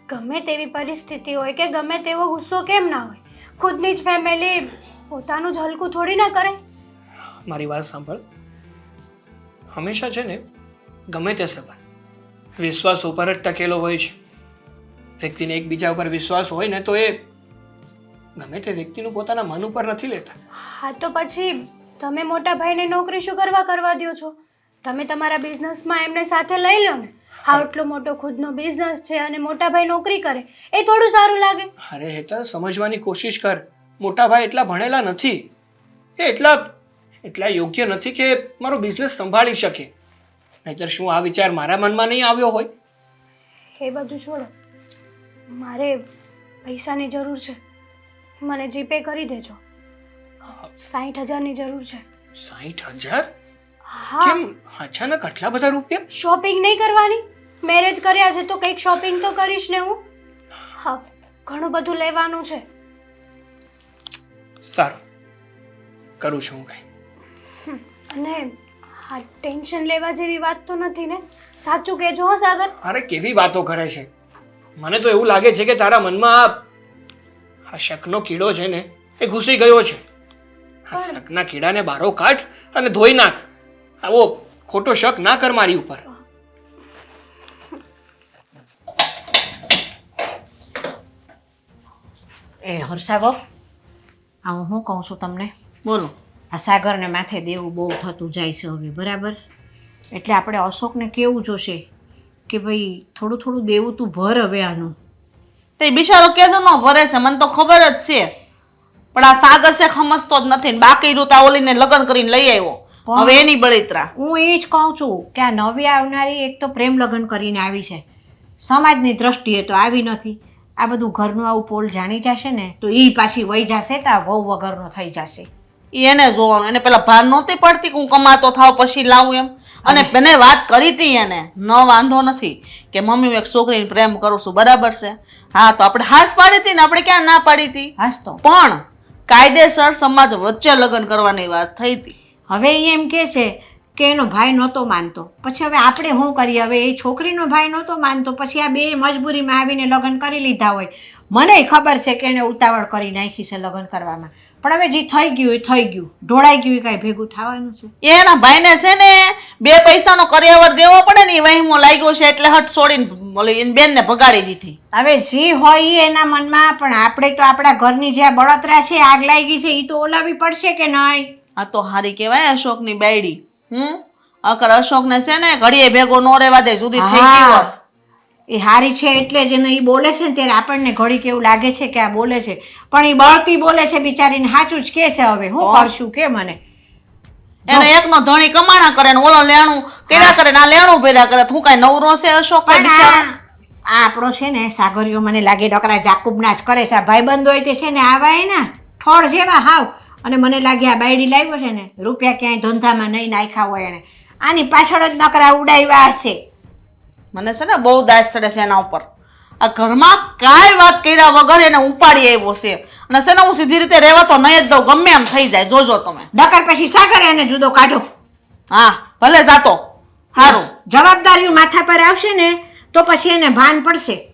ગમે તેવી પરિસ્થિતિ હોય કે ગમે તેવો ગુસ્સો કેમ ના હોય, ખુદની જ ફેમિલી પોતાનું જ હલકું થોડી ના કરે. મારી વાત સાંભળ. હંમેશા છે ને ગમે તે સંબંધ વિશ્વાસ ઉપર જ ટકેલો હોય છે. વ્યક્તિને એકબીજા ઉપર વિશ્વાસ હોય ને તો એ ગમે તે વ્યક્તિનું પોતાના મન ઉપર નથી લેતા. હા, તો પછી તમે મોટા ભાઈને નોકરી શું કરવા દો છો? તમે તમારા બિઝનેસમાં એમને સાથે લઈ લો ને. આટલો મોટો ખુદનો બિઝનેસ છે અને મોટા ભાઈ નોકરી કરે, એ થોડું સારું લાગે? અરે હેતલ, સમજવાની કોશિશ કર. મોટા ભાઈ એટલા ભણેલા નથી, એ એટલા યોગ્ય નથી કે મારો બિઝનેસ સંભાળી શકે. નહીતર શું આ વિચાર મારા મનમાં નહીં આવ્યો હોય? એ બધું છોડો, મારે પૈસાની જરૂર છે, મને જીપે કરી દેજો. 60,000ની જરૂર છે. 60,000? હા. કેમ અચાનક આટલા બધા રૂપિયા? શોપિંગ નહીં કરવાની? મેરેજ કર્યા છે તો કંઈક શોપિંગ તો કરીશ ને હું. હા, ઘણું બધું લેવાનું છે. સારું, કરું છું હું કંઈ. અને હા, ટેન્શન લેવા જેવી વાત તો નથી ને? સાચું કહેજો હો સાગર. અરે કેવી વાતો કરે છે! મને તો એવું લાગે છે કે તારા મનમાં આ શકનો કીડો છે ને એ ઘૂસી ગયો છે. આ શકના કીડાને બારો કાઢ અને ધોઈ નાખ. આવો ખોટો શક ના કર મારી ઉપર. એ હર્ષાબો, આ હું શું કહું છું તમને, બોલો. આ સાગરને માથે દેવું બહુ થતું જાય છે હવે, બરાબર? એટલે આપણે અશોકને કેવું જોશે કે ભાઈ થોડું થોડું દેવું તું ભર હવે આનું. તે બિચારો કેદું ન ભરે છે, મને તો ખબર જ છે. પણ આ સાગર છે સમજતો જ નથી ને બાકી રૂતા ઓલીને લગ્ન કરીને લઈ આવ્યો. હવે એની બળિત્રા. હું એ જ કહું છું કે આ નવી આવનારી એક તો પ્રેમ લગ્ન કરીને આવી છે, સમાજની દ્રષ્ટિએ તો આવી નથી. આ બધું ઘરનું આવું પોલ જાણી જશે ને તો એ પાછી વહી જશે તો આ વહુ વગરનો થઈ જશે. ઈ એને જોવાનું. એને પેલા ભાન નહોતી પડતી કે હું કમાતો થાવ પછી લાવું એમ. અને મને વાત કરી હતી એને, ન વાંધો નથી કે મમ્મી હું એક છોકરીને પ્રેમ કરું છું, બરાબર છે. હા તો આપણે હાસ પાડી હતી ને, આપણે ક્યાં ના પાડી હતી? હાસ તો પણ કાયદેસર સમાજ વચ્ચે લગ્ન કરવાની વાત થઈ હતી. હવે એ એમ કે છે કે એનો ભાઈ નહોતો માનતો, પછી હવે આપણે શું કરીએ? હવે એ છોકરીનો ભાઈ નહોતો માનતો, પછી આ બે મજબૂરીમાં આવીને લગ્ન કરી લીધા હોય. મને ખબર છે કે એને ઉતાવળ કરી નાખી છે લગ્ન કરવામાં, પણ હવે જે થઈ ગયું એ થઈ ગયું, ઢોળાઈ ગયું એ કાંઈ ભેગું થવાનું છે? એના ભાઈને છે ને બે પૈસાનો કર્યાવર દેવો પડે ને, એ વહેમો લાગ્યો છે એટલે હટ છોડીને ઓલી એની બેનને ભગાડી દીધી. હવે જે હોય એ એના મનમાં, પણ આપણે તો આપણા ઘરની જે આ બળતરા છે, આગ લાગી છે, એ તો ઓલાવી પડશે કે નહીં? આ તો હારી કહેવાય અશોકની બાયડી. અકર અશોકને છે ને ઘડીએ ભેગો નો રહેવા દે, જુદી થઈ ગઈ હોત. એ હારી છે એટલે જ એને એ બોલે છે ને ત્યારે આપણને ઘડીક એવું લાગે છે કે આ બોલે છે, પણ એ બળતી બોલે છે બિચારીને, સાચું જ કે છે. હવે હું કરશું કે મને એને એકનો ધણી કમાણા કરે ને ઓલો લેણું કર્યા કરે ને આ લેણું ભર્યા કરે. હું કઈ નવરો છે અશોક? પણ આ આપણો છે ને સાગરીઓ મને લાગે ડોકરા જાકુબના જ કરે છે. આ ભાઈબંધો હોય તે છે ને આવા એના ઠોળ જેવા હાવ. અને મને લાગે આ બાયડી લાવ્યો છે ને રૂપિયા ક્યાંય ધંધામાં નહીં નાખ્યા હોય એને, આની પાછળ જ નકરા ઉડાવ્યા હશે. મને છે ને બહુ દાસ ચડે છે એના ઉપર. આ ઘરમાં કાંઈ વાત કર્યા વગર એને ઉપાડી આવ્યો છે. અને છે ને હું સીધી રીતે રહેવા તો નહીં જ દઉં, ગમે એમ થઈ જાય, જોજો તમે. નકર પછી સાગર એને જુદો કાઢો. હા ભલે જાતો સારું. જવાબદારીઓ માથા પર આવશે ને તો પછી એને ભાન પડશે.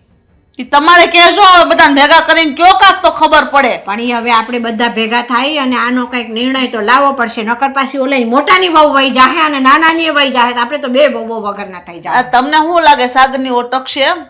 ઈ તમારે કહેજો હવે બધાને ભેગા કરીને કયો કાક તો ખબર પડે. પણ એ હવે આપણે બધા ભેગા થાય અને આનો કંઈક નિર્ણય તો લાવવો પડશે, નકર પાછી ઓલે મોટાની વહુ વહી જાહે અને નાનાની વહી જાહે, આપણે તો બે વહુ વગરના થઈ જાય. આ તમને શું લાગે સાગરની ઓટક છે એમ?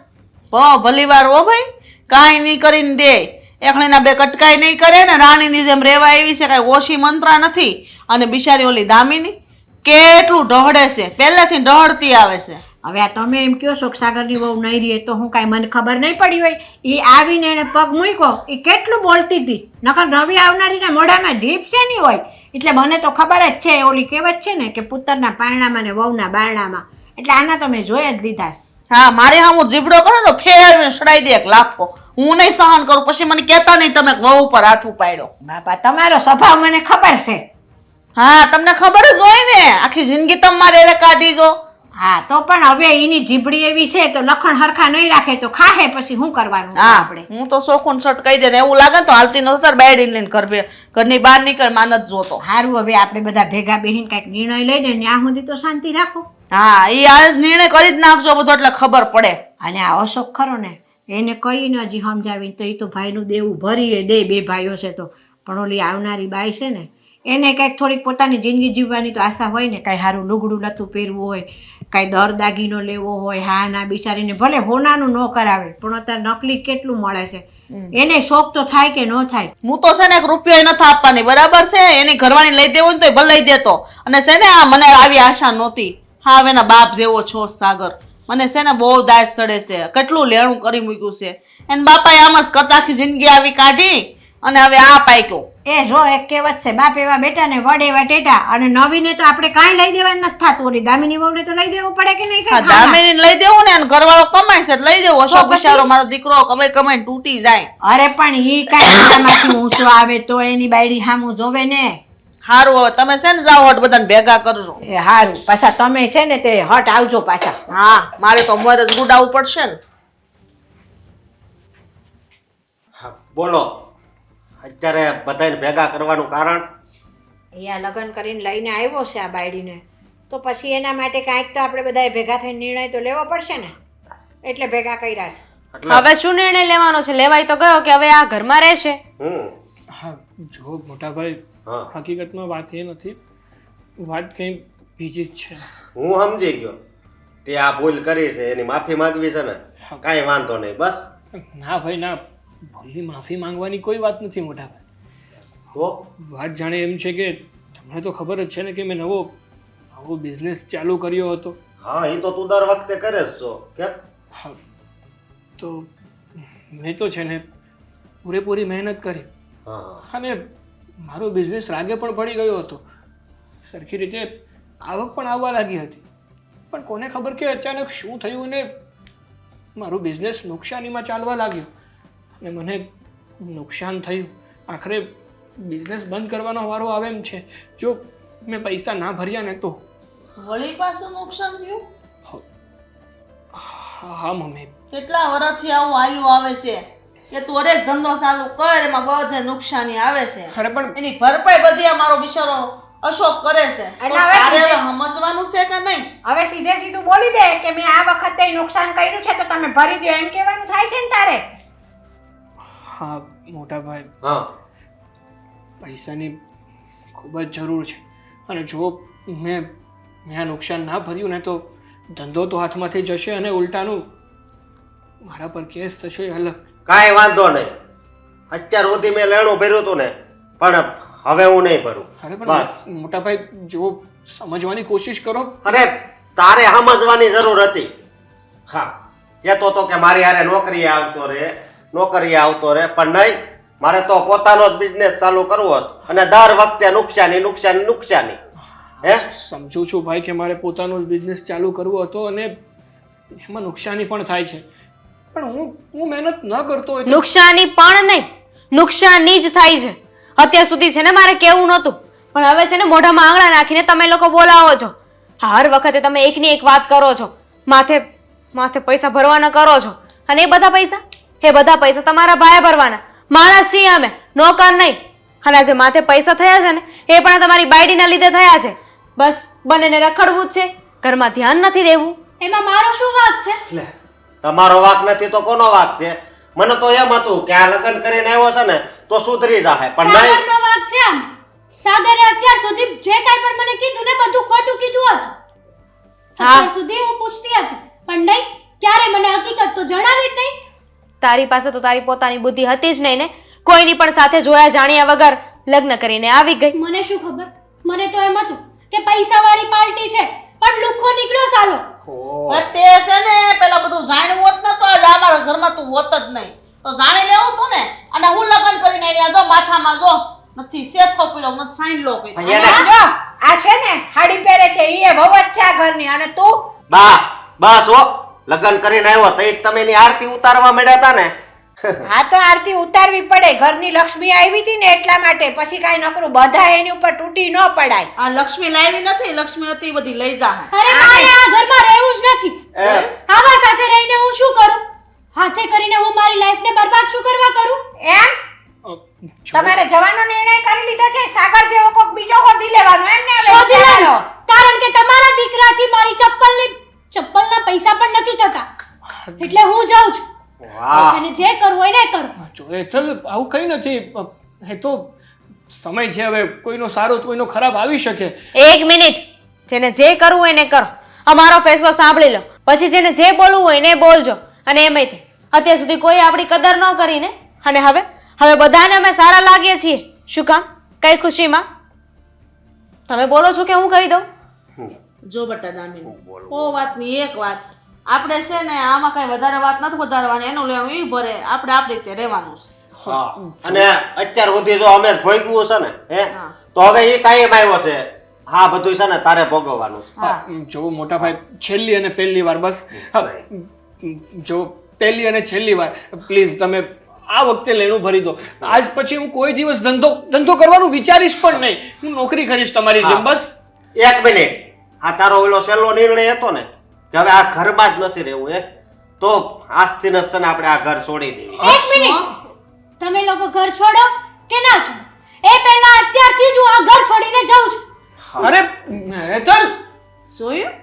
ભલી વાર હો ભાઈ, કાંઈ નહીં કરીને દે. એકણીના બે કટકાઈ નહીં કરે ને, રાણીની જેમ રેવા આવી છે, કાંઈ ઓછી મંત્રા નથી. અને બિચારી ઓલી દામિની કેટલું ઢહડે છે, પહેલેથી ઢહડતી આવે છે. હવે આ તમે એમ કહો છો કે સાગરની વહુ નહીં રહે તો હું કાંઈ મને ખબર નહીં પડી હોય? એ આવીને એને પગ મૂક્યો, એ કેટલું બોલતી હતી, નકર નવી આવનારીના મોઢામાં જીભ છે નહીં હોય. એટલે મને તો ખબર જ છે, ઓલી કહેવત છે ને કે પુત્રના પારણામાં ને વહુના બારણામાં, એટલે આના તો મેં જોઈ જ લીધા. હા મારે હા હું જીબડો કરો તો ફેર સડાઈ દે એક લાખો. હું નહીં સહન કરું, પછી મને કહેતા નહીં તમે વહુ ઉપર હાથ ઉપાડ્યો. બાપા તમારો સ્વભાવ મને ખબર છે. હા તમને ખબર જ હોય ને, આખી જિંદગી તમારે એને કાઢી જો. હા તો પણ હવે એની જીભડી એવી છે તો લખણ હરખા નહીં રાખે તો ખાહે, પછી શું કરવાનું હા આપણે? હું તો શોખુન શર્ટ કહી દે ને એવું લાગે ને તો હાલતી નો તાર બાયડી લઈને ઘરની બહાર નીકળ માન જ જોતો. સારું હવે આપણે બધા ભેગા બેહીને કંઈક નિર્ણય લઈને ત્યાં સુધી તો શાંતિ રાખો. હા એ આ નિર્ણય કરી જ નાખજો બધો, એટલે ખબર પડે. અને આ અશોક ખરો ને એને કહીને હજી સમજાવીને તો એ તો ભાઈનું દેવું ભરીએ દે, બે ભાઈઓ છે તો. પણ ઓલી આવનારી બાઈ છે ને એને કંઈક થોડીક પોતાની જિંદગી જીવવાની તો આશા હોય ને, કાંઈ સારું લુગડું લતું પહેરવું હોય, કાંઈ દર દાગીનો લેવો હોય. હા ના બિચારીને ભલે હોનાનું ન કરાવે પણ અત્યારે નકલી કેટલું મળે છે, એને શોખ તો થાય કે ન થાય? હું તો છે ને એક રૂપિયો નથી આપવાની, બરાબર છે? એની ઘરવાળી લઈ દેવું ને તો ભલે લઈ દેતો. અને છે ને આ મને આવી આશા નહોતી. હા હવે એના બાપ જેવો છો સાગર, મને છે ને બહુ દાસ ચડે છે, કેટલું લેણું કરી મૂક્યું છે. એને બાપાએ આમ જ કરતા આખી જિંદગી આવી કાઢી અને હવે આ પાક્યો. એ જો એક કહેવત છે, બાપ એવા બેટા ને વડ એવા ટેટા. અને નવીને તો આપણે કાંઈ લઈ દેવાનું નથી થતું, ઓલી દામિની વહુને તો લઈ દેવું પડે કે નહીં? હા દામિની લઈ દેવું ને, અને ઘરવાળો કમાય છે લઈ દેવું. અશોક બિચારો મારો દીકરો કમાઈ કમાઈને તૂટી જાય. અરે પણ ઈ કાંઈ એનામાંથી ઊંચો આવે તો એની બાયડી સામું જોવે ને. હારું હવે તમે છે ને જાઓ હટ બધાને ભેગા કરજો. એ હારું, પાછા તમે છે ને તે હટ આવજો પાછા. હા મારે તો મોર જ ગુડાવવું પડશે ને. હા બોલો, અત્યારે બધાને ભેગા કરવાનું કારણ? અહીંયા લગ્ન કરીને લઈને આવ્યો છે આ બાયડીને, તો પછી એના માટે કાંઈક તો આપણે બધાએ ભેગા થઈને નિર્ણય તો લેવો પડશે ને, એટલે ભેગા કર્યા છે. એટલે હવે શું નિર્ણય લેવાનો છે? લેવાય તો ગયો કે હવે આ ઘરમાં રહેશે. હા જો મોટા ભાઈ, હા હકીકતમાં વાત એ નથી, વાત કંઈ બીજી જ છે. હું સમજી ગયો તે આ ભૂલ કરી છે એની માફી માંગવી છે ને કાંઈ વાંધો નહીં બસ. ના ભાઈ ના, ભૂલની માફી માંગવાની કોઈ વાત નથી મોટા ભાઈ. તો વાત જાણે એમ છે કે તમને તો ખબર જ છે ને કે મેં નવો બિઝનેસ ચાલુ કર્યો હતો. હા એ તો તું દર વખતે કરે જ છો કેમ? હા, તો મેં તો છે ને પૂરેપૂરી મહેનત કરી હા અને મારો બિઝનેસ રાગે પણ પડી ગયો હતો. સરખી રીતે આવક પણ આવવા લાગી હતી. પણ કોને ખબર કે અચાનક શું થયું અને મારું બિઝનેસ નુકસાનીમાં ચાલવા લાગ્યો અને મને નુકસાન થયું. આખરે બિઝનેસ બંધ કરવાનો વારો આવે એમ છે. જો મેં પૈસા ના ભર્યા ને તો. વળી પાછું નુકસાન થયું? હા મમ્મી, કેટલા વર્ષથી આવું આયુ આવે છે કે તું હરેક ધંધો ચાલુ કર એમાં બધે નુકસાની આવે છે. અરે પણ એની ભરપાઈ બધી આ મારો બિચારો અશોક કરે છે. તો એટલે હવે તારે સીધે- હવે સમજવાનું છે કે નહીં? હવે સીધે સીધું બોલી દે કે મેં આ વખતે નુકસાન કર્યું છે તો તમે ભરી દો એમ કહેવાનું થાય છે ને તારે. હા મોટા ભાઈ, હા પૈસાની ખૂબ જ જરૂર છે અને જો મેં આ નુકસાન ના ભર્યું ને તો ધંધો તો હાથમાંથી જશે અને ઉલટાનું મારા પર કેસ થશે એ અલગ. કાંઈ વાંધો નહીં. અત્યાર સુધી મેં લેણું ભર્યું હતું ને પણ હવે હું નહીં ભરું. અરે બસ. પણ મોટા ભાઈ જો સમજવાની કોશિશ કરો. અરે તારે સમજવાની જરૂર હતી. હા કહેતો તો કે મારી હારે નોકરીએ આવતો રે પણ નહીં. મારે તો પોતાનો જ બિઝનેસ ચાલુ કરવો છે અને દર વખતે નુકસાની. હે સમજુ છું ભાઈ કે મારે પોતાનો બિઝનેસ ચાલુ કરવો હતો અને એમાં નુકસાની પણ થાય છે. પણ હું મહેનત ન કરતો હોય તો નુકસાની પણ નહીં, નુકસાની જ થાય છે. અત્યાર સુધી છે ને મારે કેવું નહોતું, પણ હવે છે ને મોઢામાં આંગળા નાખીને તમે લોકો બોલાવો છો. હર વખતે તમે એકની એક વાત કરો છો, માથે પૈસા ભરવાના કરો છો અને એ બધા પૈસા તમારા ભાઈ ભરવાના. માણસ છીએ અમે, નોકર નહીં. અને આજે માથે પૈસા થયા છે ને એ પણ તમારી બાયડીના લીધે થયા છે. બસ બંનેને રખડવું જ છે, ઘરમાં ધ્યાન નથી દેવું. એમાં મારો શું વાંક છે? લે, તમારો વાંક નથી તો કોનો વાંક છે? મને તો એમ હતું કે આ લગ્ન કરીને આવ્યો છે ને તો સુધરી જાહે પણ નહીં. સાગરનો વાંક છે આમ. સાગરે અત્યાર સુધી જે કાંઈ પણ મને કીધું ને બધું ખોટું કીધું હતું. અત્યાર સુધી હું પૂછતી હતી પણ નહીં, ક્યારે મને હકીકત તો જણાવી જ નહીં. તારી પાસે તો તારી પોતાની બુદ્ધિ હતી જ નહીં ને. કોઈની પણ સાથે જોયા જાણ્યા વગર લગ્ન કરીને આવી ગઈ. મને શું ખબર, મને તો એમ હતું કે પૈસાવાળી પાર્ટી છે પણ લુખ્ખો નીકળ્યો સાલો. પણ તે છે ને પેલા બધું જાણ્યું હોત ને તો આજ અમારા ઘરમાં તું હોત જ નહીં. તો જાણી લેવું તું ને. અને હું લગ્ન કરીને આવ્યા જો માથામાં જો નથી શેથો પીડો નથી સાંઈડલો કઈ. ભાઈ અને એને જો આ છે ને હાડી પહેરે છે ઈ એ વહુ જ છે આ ઘરની અને તું બસ હો લગ્ન કરીને આવ્યો તો એક તમે એની આરતી ઉતારવા મળ્યા હતા ને. હા તો આરતી ઉતારવી પડે. ઘરની લક્ષ્મી આવી હતી ને એટલા માટે. પછી કાંઈ નકરું બધા એની ઉપર તૂટી ન પડાય. આ લક્ષ્મી લાવી નથી, લક્ષ્મી હતી એ બધી લઈ જા. અરે મારે આ ઘરમાં રહેવું જ નથી. એ, આવા સાથે રહીને હું શું કરું? હાથે કરીને હું મારી લાઈફને બરબાદ શું કરવા કરું? એમ તમારે જવાનો નિર્ણય કરી લીધો છે? સાગર જેવો કોક બીજો હોધી લેવાનો એમ ને? હવે શોધી વિચારો. લઈશ. કારણ કે તમારા દીકરાથી મારી ચપ્પલના પૈસા પણ નથી થતા. એટલે હું જાઉં છું. વાહ અને જે કરવું હોય ને એ કરો. જો હેતલ, આવું કંઈ નથી. એ તો સમય છે, હવે કોઈનો સારો તો કોઈનો ખરાબ આવી શકે. એક મિનિટ, જેને જે કરવું હોય ને કરો. અમારો ફેસલો સાંભળી લો, પછી જેને જે બોલવું હોય ને એ બોલજો. અને એમાંય તે અત્યાર સુધી કોઈ આપણી કદર ન કરીને અને હવે બધાને અમે સારા લાગીએ છીએ. શું કામ? કઈ ખુશીમાં? તમે બોલો છો કે હું કહી દઉં? જો બટા દામિની, ઓ વાતની એક વાત. આપણે છે ને આમાં કઈ વધારે વાત નથી વધારવાની. એનું લેવાનું ઈ ભરે, આપણે આપણી રીતે રહેવાનું છે. હા. અને અત્યાર સુધી જો અમે જ ભોગવ્યું છે ને હે હા. તો હવે એ કાયમ આવ્યો છે. હા બધું છે ને તારે ભોગવવાનું છે. હા. જો મોટા ભાઈ, છેલ્લી અને પહેલી વાર બસ. જો પહેલી અને છેલ્લી વાર પ્લીઝ તમે આ વખતે લેણું ભરી દો. આજ પછી હું કોઈ દિવસ ધંધો કરવાનું વિચારીશ પણ નહીં. હું નોકરી કરીશ તમારી જેમ. બસ એક મિનિટ, આ તારો ઓલો છેલ્લો નિર્ણય હતો ને કે હવે આ ઘરમાં જ નથી રહેવું તો આજથી ન છે ને આપણે આ ઘર છોડી દેવી. એક મિનિટ, તમે લોકો ઘર છોડો કે ના છોડો એ પહેલા અત્યારથી જ હું આ ઘર છોડીને જાઉં છું. અરે હેતલ, જોયું?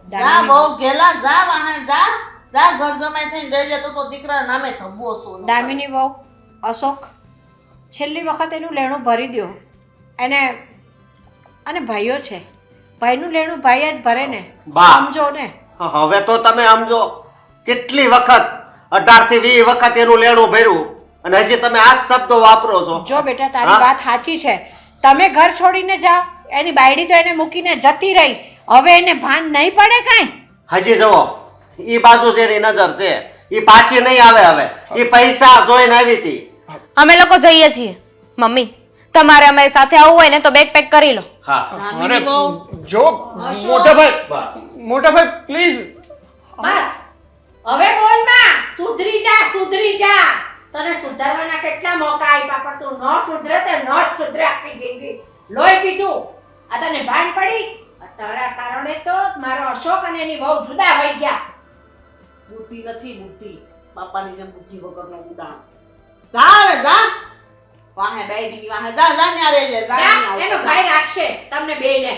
જા બહુ ગેલા, જા વાહન જા ઘર જમાઈ થઈને રહી જતો તો દીકરા નામે થબો છો. દામિની વહુ અશોક છેલ્લી વખત એનું લેણું ભરી દ્યો. એને અને ભાઈઓ છે, ભાઈનું લેણું ભાઈ જ ભરે ને, બા. સમજો ને. હવે તો તમે સમજો કેટલી વખત 18 થી 20 વખત એનું લેણું ભર્યું અને હજી તમે આ જ શબ્દો વાપરો છો. જો બેટા તારી હા? વાત સાચી છે, તમે ઘર છોડીને જાઓ, એની બાયડી તો એને મૂકીને જતી રહી, હવે એને ભાન નહીં પડે કાંઈ? હજી જુઓ ઈ બાજુ જેની નજર છે ઈ પાછી નહીં આવે. હવે ઈ પૈસા જોઈને આવી હતી. અમે લોકો જઈએ છીએ. મમ્મી તમારે અમારી સાથે આવવું હોય ને તો બેગ પેક કરી લો. હા અરે જો મોટા ભાઈ પ્લીઝ. બસ હવે બોલ માં, સુધરી જા. તને સુધારવાના કેટલા મોકા આપ્યા પણ તું ન સુધરે તે ન જ સુધરે આખી જિંદગી. લોહી પીધું, આ તને ભાન પડી? આ તારા કારણે તો મારો અશોક અને એની વહુ જુદા થઈ ગયા. બુદ્ધિ નથી બુદ્ધિ, બાપાની જેમ બુદ્ધિ વગરનો ઉડાણ. જા હવે જા, વાહે બેડી વાહે જા જા ન્યા રહેજે જા જા, ન્યા એનો ભાઈ રાખશે તમને બેયને.